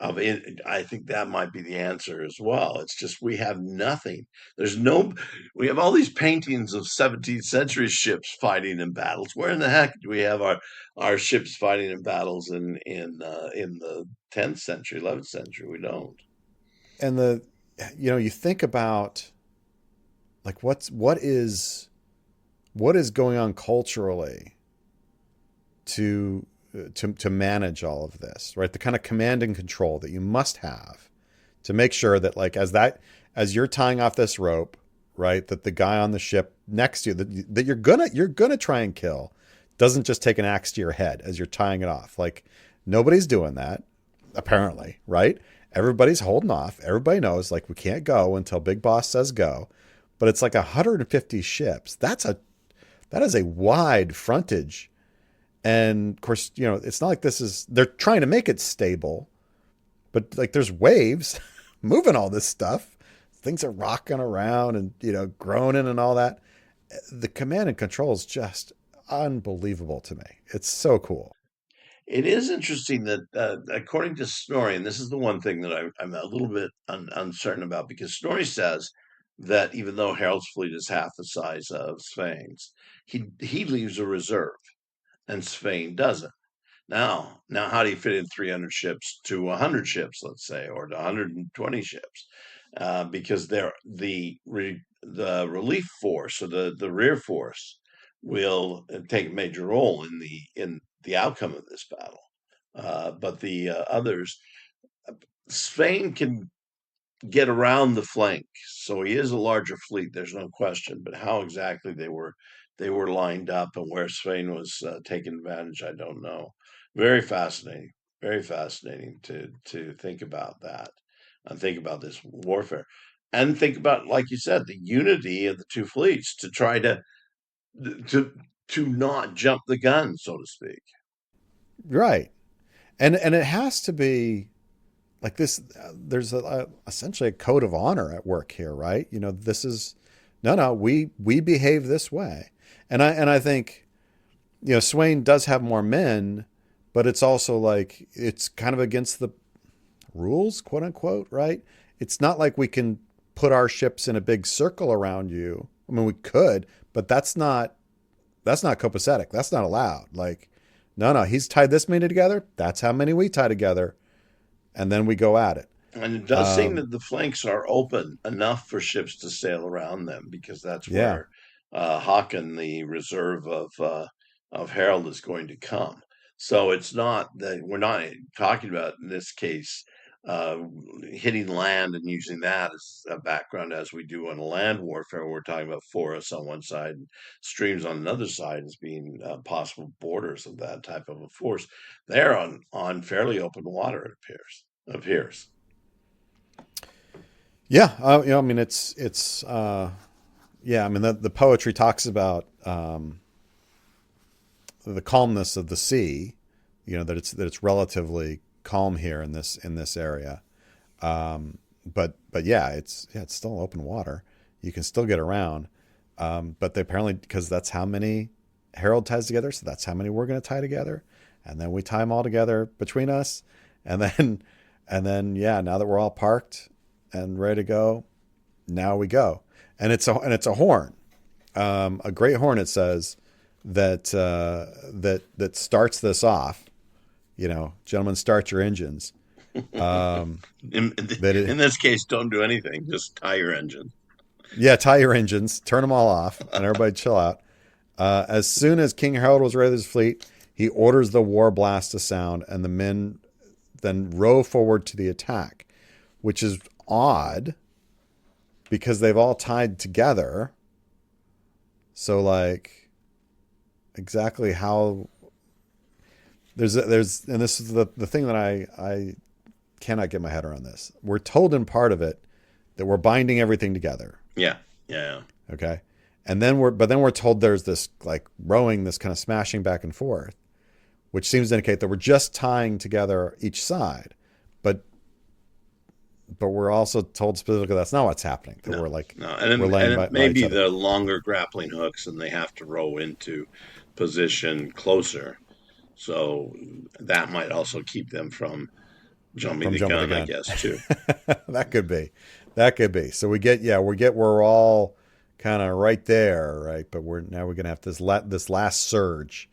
of it. I think that might be the answer as well. It's just we have nothing. There's no. We have all these paintings of 17th century ships fighting in battles. Where in the heck do we have our ships fighting in battles in the 10th century, 11th century? We don't. And you think about like what is going on culturally to manage all of this, right? The kind of command and control that you must have to make sure that like as you're tying off this rope, right, that the guy on the ship next to you that you're gonna try and kill doesn't just take an axe to your head as you're tying it off. Like nobody's doing that, apparently, right? Everybody's holding off. Everybody knows like we can't go until Big Boss says go. But it's like 150 ships. That is a wide frontage. And of course, it's not like they're trying to make it stable, but like there's waves moving all this stuff. Things are rocking around and, groaning and all that. The command and control is just unbelievable to me. It's so cool. It is interesting that, according to Snorri, and this is the one thing that I'm a little bit uncertain about, because Snorri says that even though Harold's fleet is half the size of Sweyn's, he leaves a reserve, and Sweyn doesn't. Now, how do you fit in 300 ships to 100 ships, let's say, or to 120 ships? Because the relief force, or the rear force, will take a major role in the outcome of this battle. But the others, Spain can get around the flank, so he is a larger fleet. There's no question. But how exactly they were lined up and where Spain was taking advantage, I don't know. Very fascinating. Very fascinating to think about that and think about this warfare, and think about, like you said, the unity of the two fleets to try to to not jump the gun, so to speak. Right. And it has to be like this. There's essentially a code of honor at work here, right? This is no, we behave this way. And I think, Sweyn does have more men, but it's also like it's kind of against the rules, quote unquote, right? It's not like we can put our ships in a big circle around you. I mean, we could, but that's not copacetic. That's not allowed. Like, no, he's tied this many together. That's how many we tie together, and then we go at it. And it does seem that the flanks are open enough for ships to sail around them, because that's Yeah, where Haakon, the reserve of Harold, is going to come. So it's not that we're not talking about, in this case, uh, hitting land and using that as a background as we do on a land warfare. We're talking about forests on one side and streams on another side as being possible borders of that type of a force. They're on fairly open water, it appears. yeah. I mean, it's yeah. I mean, the poetry talks about the calmness of the sea. That it's relatively calm here in this area. But yeah, it's still open water. You can still get around. But they apparently, because that's how many Harald ties together. So that's how many we're going to tie together. And then we tie them all together between us. And then, now that we're all parked and ready to go, now we go. And it's a horn, a great horn. It says that starts this off. Gentlemen, start your engines. In this case, don't do anything. Just tie your engine. Yeah, tie your engines, turn them all off, and everybody chill out. As soon as King Harold was ready with his fleet, he orders the war blast to sound, and the men then row forward to the attack, which is odd because they've all tied together. So, like, exactly how there's and this is the thing that I cannot get my head around this. We're told in part of it that we're binding everything together. Yeah. Okay. And then we're told there's this like rowing, this kind of smashing back and forth, which seems to indicate that we're just tying together each side. But we're also told specifically that's not what's happening. That we're like, and we're laying it may be the longer grappling hooks and they have to row into position closer. So that might also keep them from jumping the gun, I guess, too. That could be. So we're all kind of right there, right? But we're going to have this last surge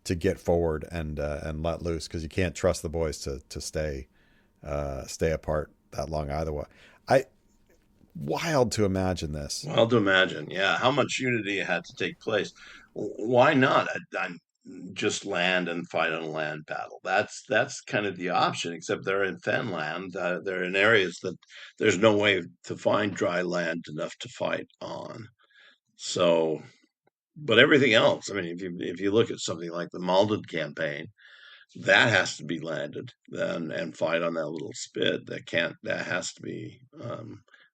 to get forward and let loose, because you can't trust the boys to stay apart that long either way. Wild to imagine this. Wild to imagine, yeah. How much unity had to take place? Why not? Just land and fight on a land battle. That's kind of the option, except they're in fen land. They're in areas that there's no way to find dry land enough to fight on. So, but everything else, I mean, if you look at something like the Maldon campaign, that has to be landed and fight on that little spit. That has to be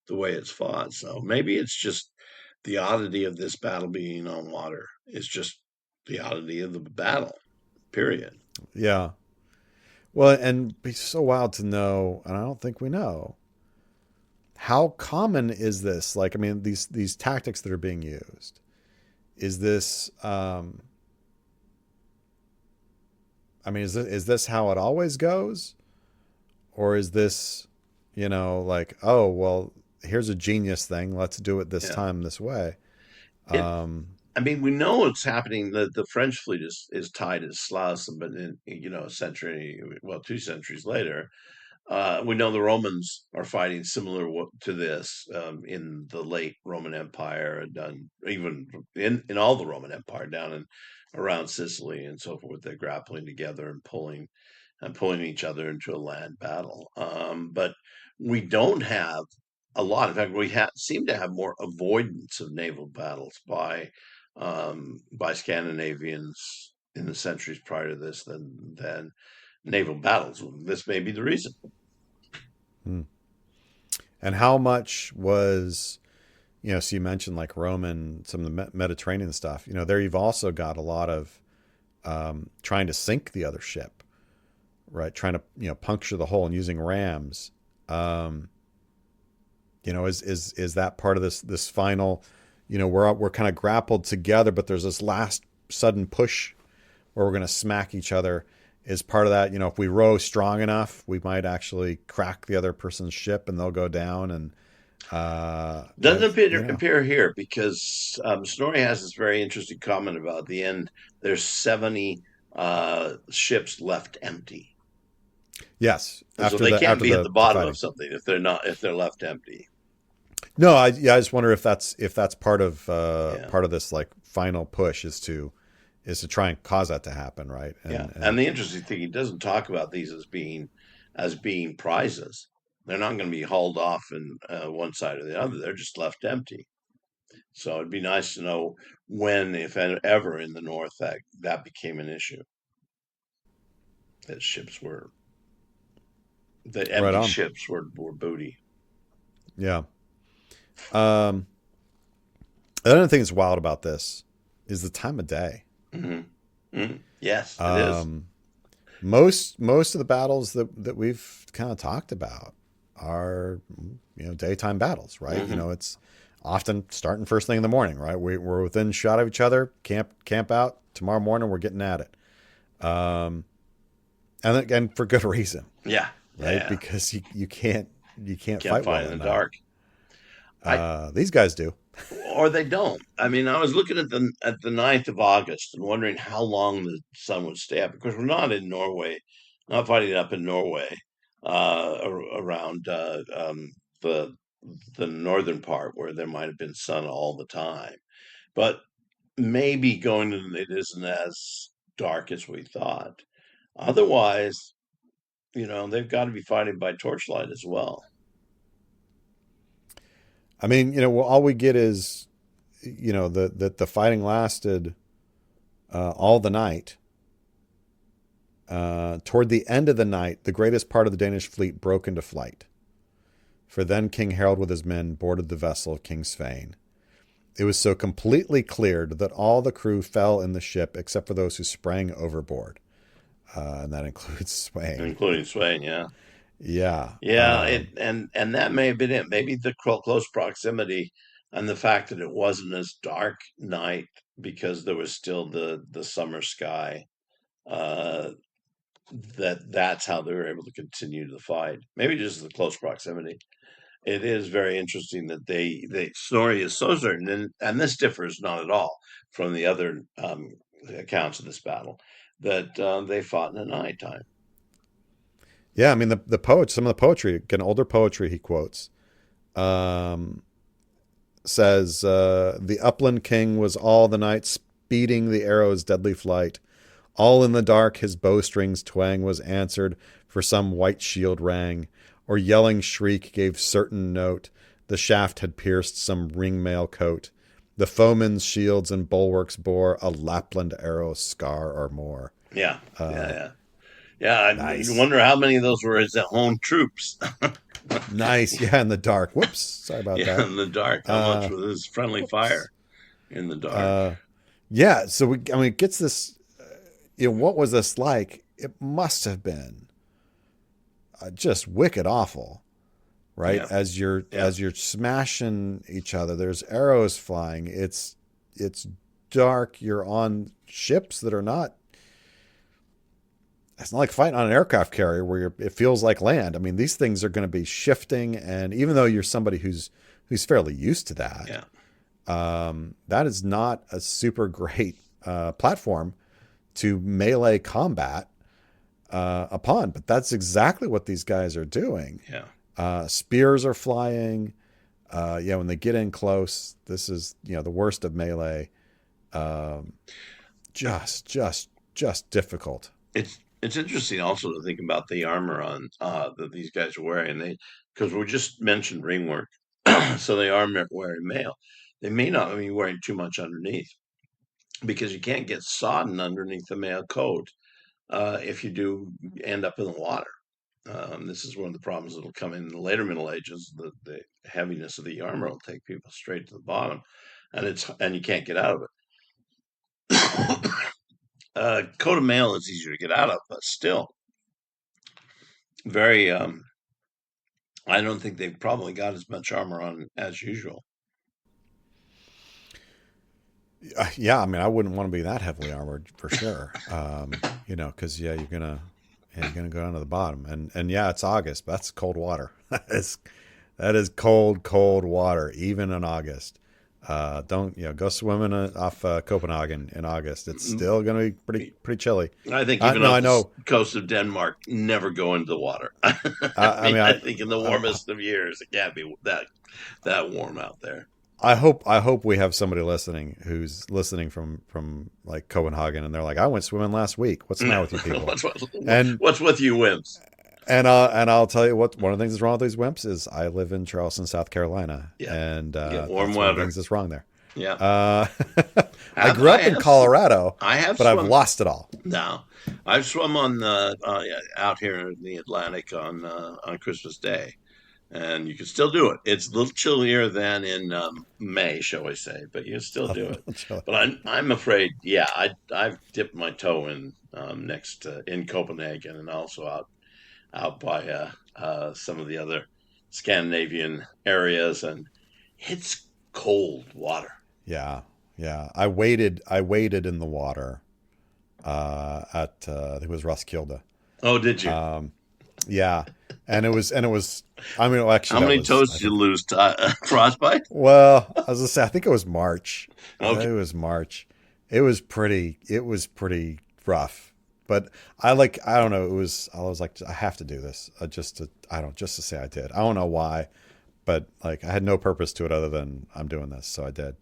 the way it's fought. So maybe it's just the oddity of this battle being on water. It's just the oddity of the battle, period. Yeah. Well, and it'd be so wild to know, and I don't think we know, how common is this? Like, I mean, these tactics that are being used. Is this, is this how it always goes? Or is this, like, oh, well, here's a genius thing. Let's do it this time this way. We know it's happening. The French fleet is tied at Sluys, but in two centuries later, we know the Romans are fighting similar to this in the late Roman Empire, and even in all the Roman Empire down in around Sicily and so forth. They're grappling together and pulling each other into a land battle. But we don't have a lot. In fact, we seem to have more avoidance of naval battles by Scandinavians in the centuries prior to this than naval battles. This may be the reason. And how much was, so you mentioned like Roman, some of the Mediterranean stuff, there you've also got a lot of trying to sink the other ship, right? Trying to, puncture the hole and using rams. Is that part of this final, we're kind of grappled together, but there's this last sudden push where we're going to smack each other. Is part of that, if we row strong enough, we might actually crack the other person's ship and they'll go down. And doesn't appear here, because Snorri has this very interesting comment about at the end. There's 70 ships left empty. Yes, so they can't be at the bottom of something if they're left empty. No, I just wonder if that's part of this like final push is to try and cause that to happen, right? And the interesting thing, he doesn't talk about these as being prizes. They're not going to be hauled off in one side or the other. They're just left empty. So it'd be nice to know when, if ever, in the North that became an issue. That empty ships were booty. Yeah. The other thing that's wild about this is the time of day. Mm-hmm. Mm-hmm. Yes, it is. Most of the battles that we've kind of talked about are daytime battles, right? Mm-hmm. It's often starting first thing in the morning, right? We're within shot of each other, camp out. Tomorrow morning, we're getting at it. And again, for good reason, Yeah, yeah, right? yeah. Because you can't Can't fight fight well in at the night. dark. I These guys do. Or they don't. I mean, I was looking at the 9th of August and wondering how long the sun would stay up because we're not in Norway, not fighting up in Norway, around the the northern part where there might have been sun all the time. But maybe going to it isn't as dark as we thought. Otherwise, they've got to be fighting by torchlight as well. I mean, well, all we get is, the fighting lasted all the night. Toward the end of the night, the greatest part of the Danish fleet broke into flight. For then King Harald with his men boarded the vessel of King Sweyn. It was so completely cleared that all the crew fell in the ship except for those who sprang overboard. And that includes Sweyn. Including Sweyn, yeah. Yeah. Yeah, and that may have been it. Maybe the close proximity and the fact that it wasn't as dark night because there was still the summer sky. Uh, that's how they were able to continue the fight. Maybe just the close proximity. It is very interesting that they Snorri is so certain, and this differs not at all from the other accounts of this battle, that they fought in the nighttime. Yeah, I mean, the poets, some of the poetry, again, older poetry he quotes, um, says, the upland king was all the night speeding the arrow's deadly flight. All in the dark his bowstring's twang was answered, for some white shield rang, or yelling shriek gave certain note. The shaft had pierced some ringmail coat. The foemen's shields and bulwarks bore a Lapland arrow scar or more. Yeah, yeah, yeah. Yeah, you Nice. wonder how many of those were his own troops. Nice. Yeah, in the dark. Whoops. Sorry about Yeah, that. in the dark. How much Uh, was his friendly whoops. fire in the dark? Yeah. So I mean, it gets this. What was this like? It must have been just wicked awful, right? Yeah, As you're yeah, smashing each other, there's arrows flying. It's dark. You're on ships that are not. It's not like fighting on an aircraft carrier where it feels like land. I mean, these things are going to be shifting, and even though you're somebody who's fairly used to that, yeah. that is not a super great platform to melee combat upon. But that's exactly what these guys are doing. Yeah. Spears are flying. Yeah, when they get in close, this is the worst of melee. Um, just difficult. It's interesting also to think about the armor on that these guys are wearing. Because we just mentioned ring work, so they are wearing mail. They may not be wearing too much underneath because you can't get sodden underneath the mail coat if you do end up in the water. This is one of the problems that'll come in the later Middle Ages. The heaviness of the armor will take people straight to the bottom, and you can't get out of it. Coat of mail is easier to get out of, but still very. I don't think they've probably got as much armor on as usual. Yeah, I mean, I wouldn't want to be that heavily armored for sure. Because you're gonna go down to the bottom, and yeah, it's August, but that's cold water. That is cold water, even in August. Don't go swimming off Copenhagen in August. It's still gonna be pretty chilly. I think even No, off I the know. coast of Denmark, never go into the water. I mean, I think in the warmest of years, it can't be that warm out there. I hope we have somebody listening who's listening from like Copenhagen, and they're like, I went swimming last week. What's the matter with you people? And What's with you wimps? I'll tell you what. One of the things that's wrong with these wimps is I live in Charleston, South Carolina, Yeah, and you get warm that's one of the weather. things that's wrong there. Yeah, I grew up in Colorado, I have but I've swum. lost it all. No, I've swum on the out here in the Atlantic on Christmas Day, and you can still do it. It's a little chillier than in May, shall we say, but you can still do it. But I'm afraid, yeah, I've dipped my toe in next in Copenhagen and also out by some of the other Scandinavian areas, and it's cold water. Yeah, yeah. I waded in the water at I think it was Roskilde. Oh, did you? Yeah, and it was. I mean, well, actually, How that many was, toes I did you think. lose to frostbite? Well, I was gonna say, I think it was March. Okay. It was March. It was pretty. It was pretty rough. But I don't know. It was. I was like, I have to do this. Just to. I don't. Just to say I did. I don't know why, but like I had no purpose to it other than I'm doing this, so I did.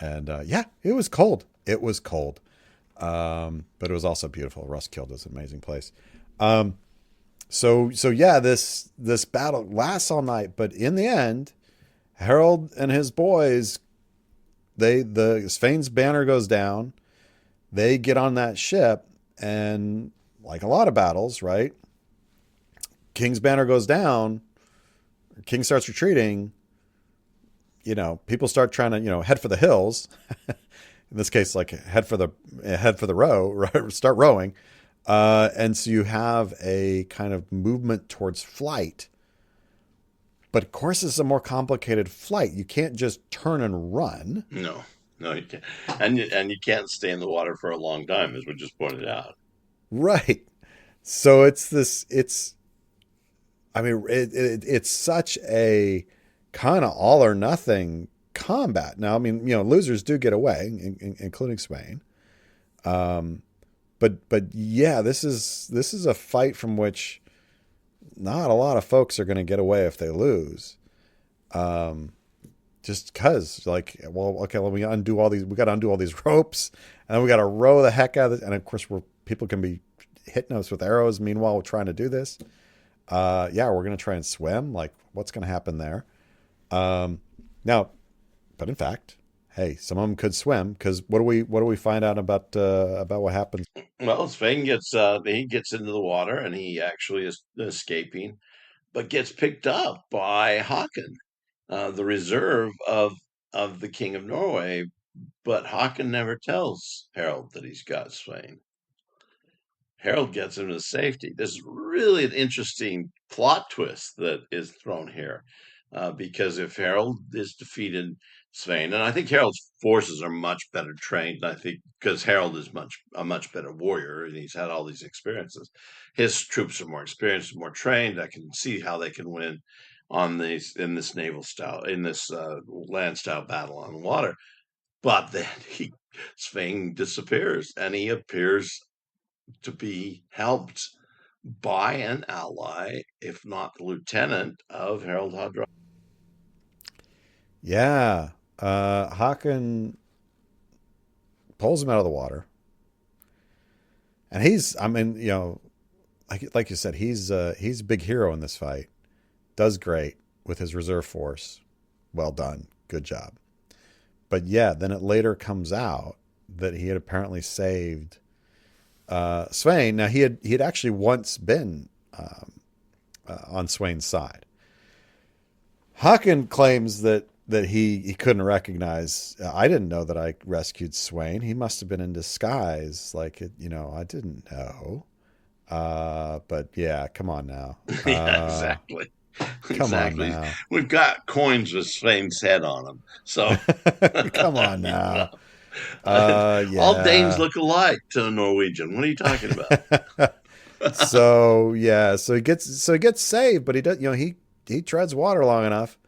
And yeah, it was cold. It was cold. But it was also beautiful. Roskilde is an amazing place. So yeah, this battle lasts all night, but in the end, Harold and his boys, the Svein's banner goes down. They get on that ship, and like a lot of battles, right? King's banner goes down. King starts retreating. People start trying to head for the hills. In this case, like head for the row, start rowing. And so you have a kind of movement towards flight. But of course, it's a more complicated flight. You can't just turn and run. No, no, you can't. And you can't stay in the water for a long time, as we just pointed out. Right. So I mean, it's such a kind of all or nothing combat. Now, I mean, losers do get away, including Sweyn. But yeah, this is a fight from which not a lot of folks are going to get away if they lose. Just because, like, well, okay, we got to undo all these ropes, and then we got to row the heck out of it. And of course, people can be hitting us with arrows. Meanwhile, we're trying to do this. Yeah, we're going to try and swim. Like, what's going to happen there? Now, but in fact, hey, some of them could swim because what do we find out about what happens? Well, Sven he gets into the water and he actually is escaping, but gets picked up by Haakon, the reserve of the King of Norway. But Haakon never tells Harold that he's got Sweyn. Harold gets him to safety. This is really an interesting plot twist that is thrown here, because if Harold is defeated, Sweyn, and I think Harold's forces are much better trained. I think because Harold is a much better warrior, and he's had all these experiences. His troops are more experienced, more trained. I can see how they can win in this naval style, in this land style battle on the water. But then Sweyn disappears, and he appears to be helped by an ally, if not the lieutenant of Harald Hardrada. Yeah, Haakon pulls him out of the water, and I mean, like you said, he's a big hero in this fight. Does great with his reserve force. Well done, good job. But yeah, then it later comes out that he had apparently saved Sweyn. Now he had actually once been on Sweyn's side. Haakon claims that he couldn't recognize. I didn't know that I rescued Sweyn. He must have been in disguise. Like I didn't know. But yeah, come on now. Yeah, exactly. Come on Exactly. now. We've got coins with Sweyn's head on them. So, Come on you know, now. all Danes Yeah. look alike to a Norwegian. What are you talking about? So yeah, so he gets saved, but he does. He treads water long enough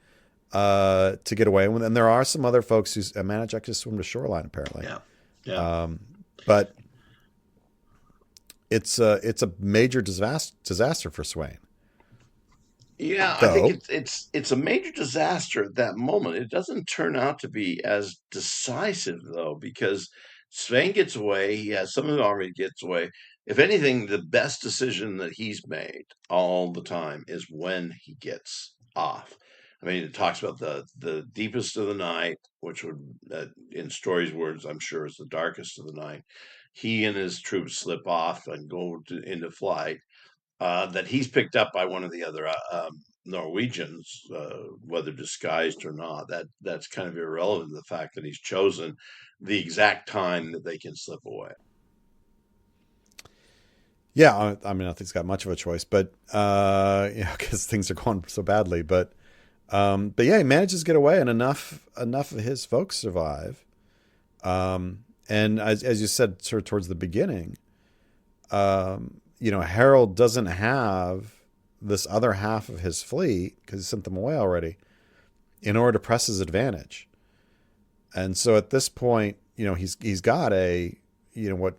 to get away. And there are some other folks who manage to swim to shoreline apparently. Yeah. Yeah. But it's a major disaster for Sweyn. Yeah, I think Though, it's a major disaster at that moment. It doesn't turn out to be as decisive though, because Sven gets away. He has some of the army gets away. If anything, the best decision that he's made all the time is when he gets off. I mean, it talks about the deepest of the night, which would, in Story's words, I'm sure is the darkest of the night. He and his troops slip off and into flight, that he's picked up by one of the other Norwegians, whether disguised or not. That's kind of irrelevant to the fact that he's chosen the exact time that they can slip away. yeah, I mean, I don't think he's got much of a choice, but because things are going so badly. But But yeah, he manages to get away, and enough of his folks survive. And as you said, sort of towards the beginning, Harold doesn't have this other half of his fleet because he sent them away already in order to press his advantage. And so at this point, he's got what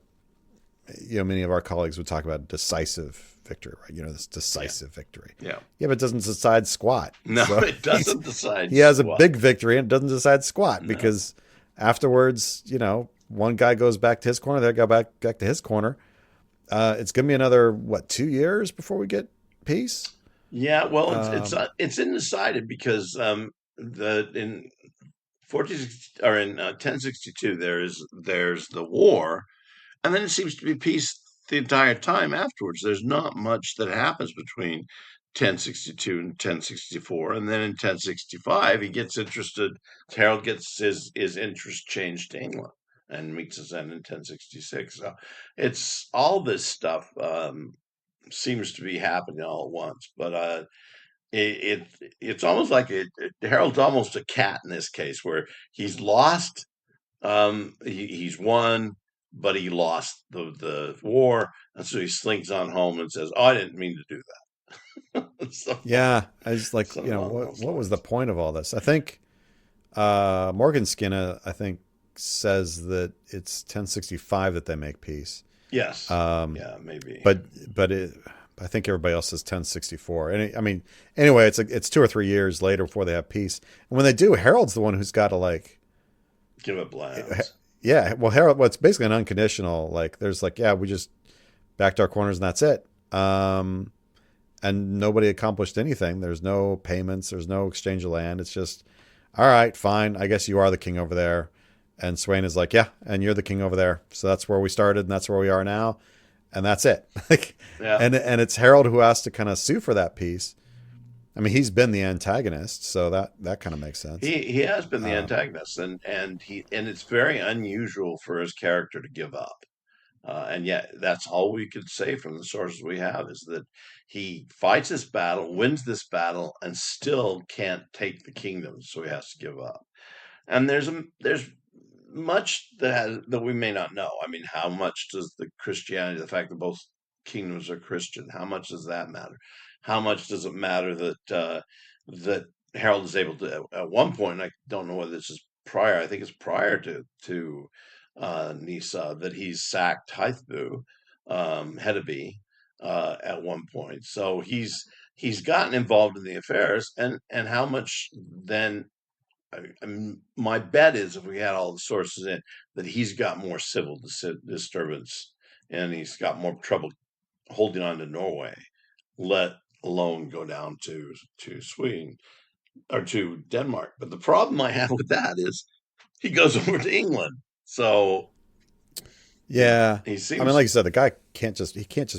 many of our colleagues would talk about decisive victory, right? This decisive victory. Yeah. Yeah, but it doesn't decide squat. No, so it doesn't decide. He has a big victory and it doesn't decide squat because afterwards, one guy goes back to his corner, the other guy back to his corner. It's going to be another 2 years before we get peace. Yeah, well, it's undecided because in 1062 there's the war, and then it seems to be peace the entire time afterwards. There's not much that happens between 1062 and 1064, and then in 1065 he gets interested. Harold gets his interest changed to England and meets his end in 1066. So it's all this stuff seems to be happening all at once, but it's almost like Harold's almost a cat in this case, where he's lost, he's won, but he lost the war, and so he slinks on home and says, "Oh, I didn't mean to do that." I was like, what was the point of all this? I think Morgan Skinner, says that it's 1065 that they make peace. Yes. Yeah, maybe. But I think everybody else says 1064. And anyway, it's 2 or 3 years later before they have peace. And when they do, Harold's the one who's got to give it lands. Yeah. Well, Harold, it's basically an unconditional, there's we just backed our corners and that's it. And nobody accomplished anything. There's no payments. There's no exchange of land. It's just, all right, fine. I guess you are the king over there. And Sweyn is like, yeah, and you're the king over there. So that's where we started and that's where we are now. And that's it. And it's Harold who has to kind of sue for that peace. He's been the antagonist, so that kind of makes sense. He has been the antagonist, and it's very unusual for his character to give up. And yet that's all we could say from the sources we have, is that he fights this battle, wins this battle, and still can't take the kingdom, so he has to give up. And there's much that we may not know. How much does the Christianity, the fact that both kingdoms are Christian, how much does that matter? How much does it matter that Harold is able to, at one point, I don't know whether this is prior, I think it's prior to Nisa, that he's sacked Hythbu, Hedeby, at one point. So he's gotten involved in the affairs, and how much then. My bet is, if we had all the sources in, that he's got more civil disturbance, and he's got more trouble holding on to Norway, let alone go down to Sweden or to Denmark. But the problem I have with that is he goes over to England. So yeah, he seems. Like you said, the guy can't just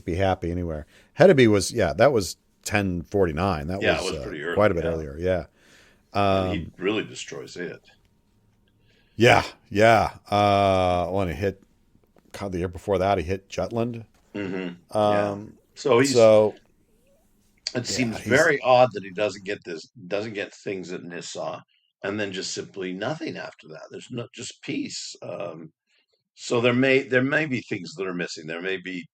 be happy anywhere. Hedeby was that was 1049. That was pretty early, quite a bit earlier. Yeah. He really destroys it. Yeah. When he hit the year before that, he hit Jutland. Mm-hmm. It seems very odd that he doesn't get things at Nisa, and then just simply nothing after that. There's not just peace. So there may be things that are missing. There may be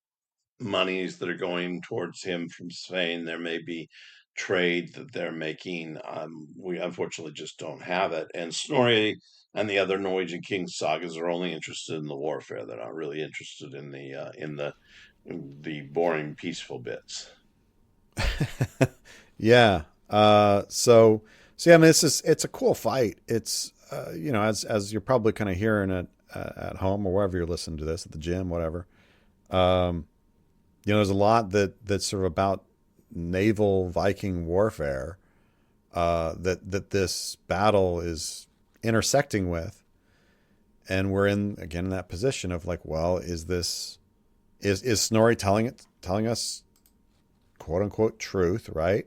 monies that are going towards him from Spain. There may be trade that they're making. We unfortunately just don't have it. And Snorri and the other Norwegian king sagas are only interested in the warfare. They're not really interested in the boring, peaceful bits. Yeah. So it's a cool fight. It's as you're probably kind of hearing it at home or wherever you're listening to this, at the gym, whatever. There's a lot that's sort of about naval Viking warfare that this battle is intersecting with, and we're in that position of is Snorri telling us quote unquote truth, right?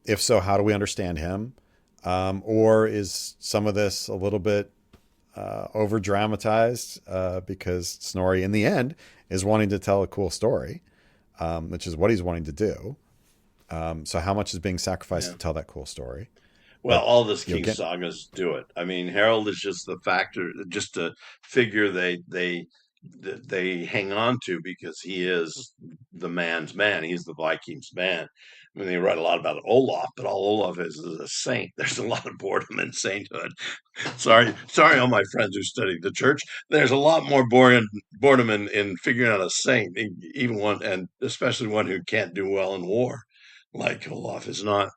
If so, how do we understand him? Or is some of this a little bit over dramatized because Snorri in the end is wanting to tell a cool story, which is what he's wanting to do. So how much is being sacrificed to tell that cool story? Well, but all this you know, King sagas do it. I mean, Harold is just the factor, just a figure they hang on to because he is the man's man. He's the Vikings' man. I mean, they write a lot about Olaf, but all Olaf is a saint. There's a lot of boredom in sainthood. Sorry, all my friends who studied the church. There's a lot more boredom in figuring out a saint, even one, and especially one who can't do well in war, like Olaf is not.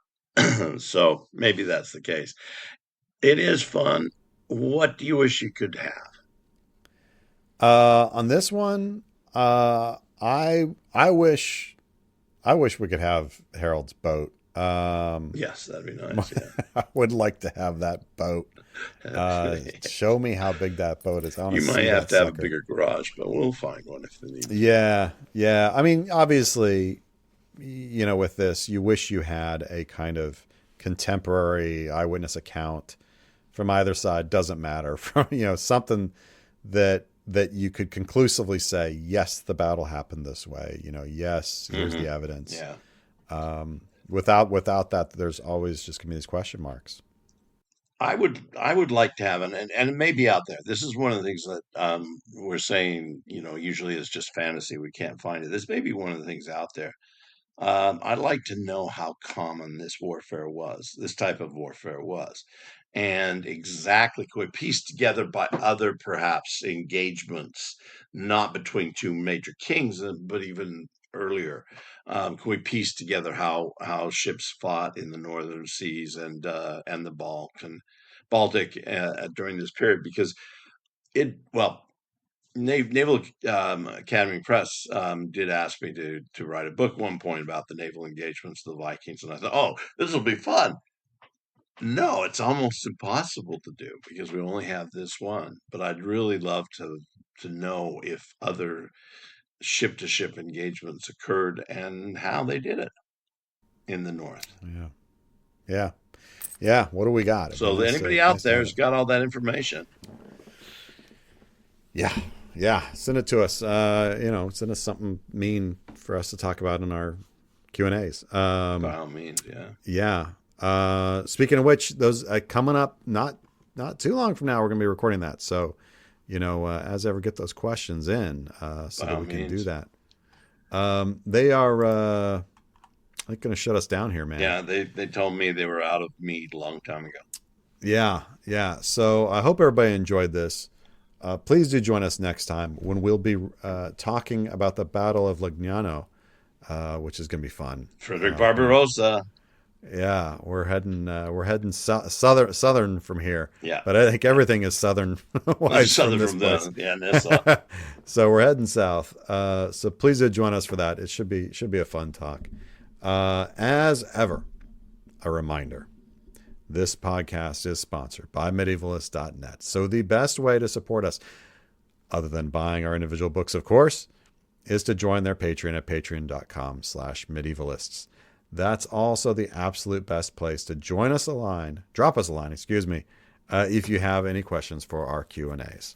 So maybe that's the case. It is fun. What do you wish you could have? on this one, I wish we could have Harold's boat. Yes, that'd be nice. Yeah. I would like to have that boat. Show me how big that boat is. I want You to might see have that to have a sucker. bigger garage, but we'll find one if they need. Yeah, yeah. I mean, obviously, you know, with this, you wish you had a kind of contemporary eyewitness account from either side. Doesn't matter. From something that you could conclusively say, yes, the battle happened this way. Yes, here's the evidence. Yeah. Without that, there's always just gonna be these question marks. I would like to have and it may be out there. This is one of the things that we're saying, usually is just fantasy. We can't find it. This may be one of the things out there. I'd like to know how common this type of warfare was, and exactly could we piece together by other perhaps engagements, not between two major kings, but even earlier. Can we piece together how ships fought in the northern seas and the Baltic during this period? Because Naval Academy Press did ask me to write a book at one point about the naval engagements of the Vikings, and I thought, oh, this will be fun. No, it's almost impossible to do because we only have this one. But I'd really love to know if other ship-to-ship engagements occurred and how they did it in the North. Yeah, yeah, yeah. What do we got? It'd So be nice anybody out to have there's it. got all that information. Yeah, yeah. Send it to us. Send us something mean for us to talk about in our Q&As. By all means, yeah. Yeah. Speaking of which, those coming up not too long from now, we're going to be recording that. So, as ever, get those questions in so that we can do that. They are going to shut us down here, man. Yeah, they told me they were out of meat a long time ago. Yeah, yeah. So I hope everybody enjoyed this. Please do join us next time when we'll be talking about the Battle of Legnano, which is going to be fun. Frederick Barbarossa. Yeah, we're heading southern from here. Yeah, but I think everything is southern. Southern from this Nisa. So we're heading south. So please do join us for that. It should be a fun talk. As ever, a reminder. This podcast is sponsored by medievalist.net. So the best way to support us, other than buying our individual books, of course, is to join their Patreon at patreon.com/medievalists. That's also the absolute best place to drop us a line, if you have any questions for our Q&As.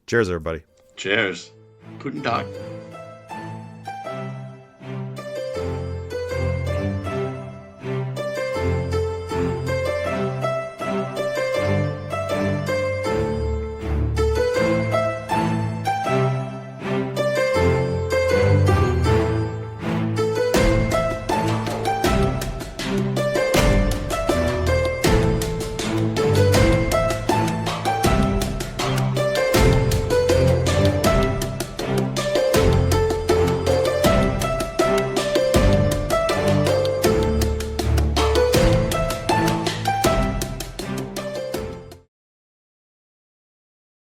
Cheers, everybody. Cheers. Guten Tag.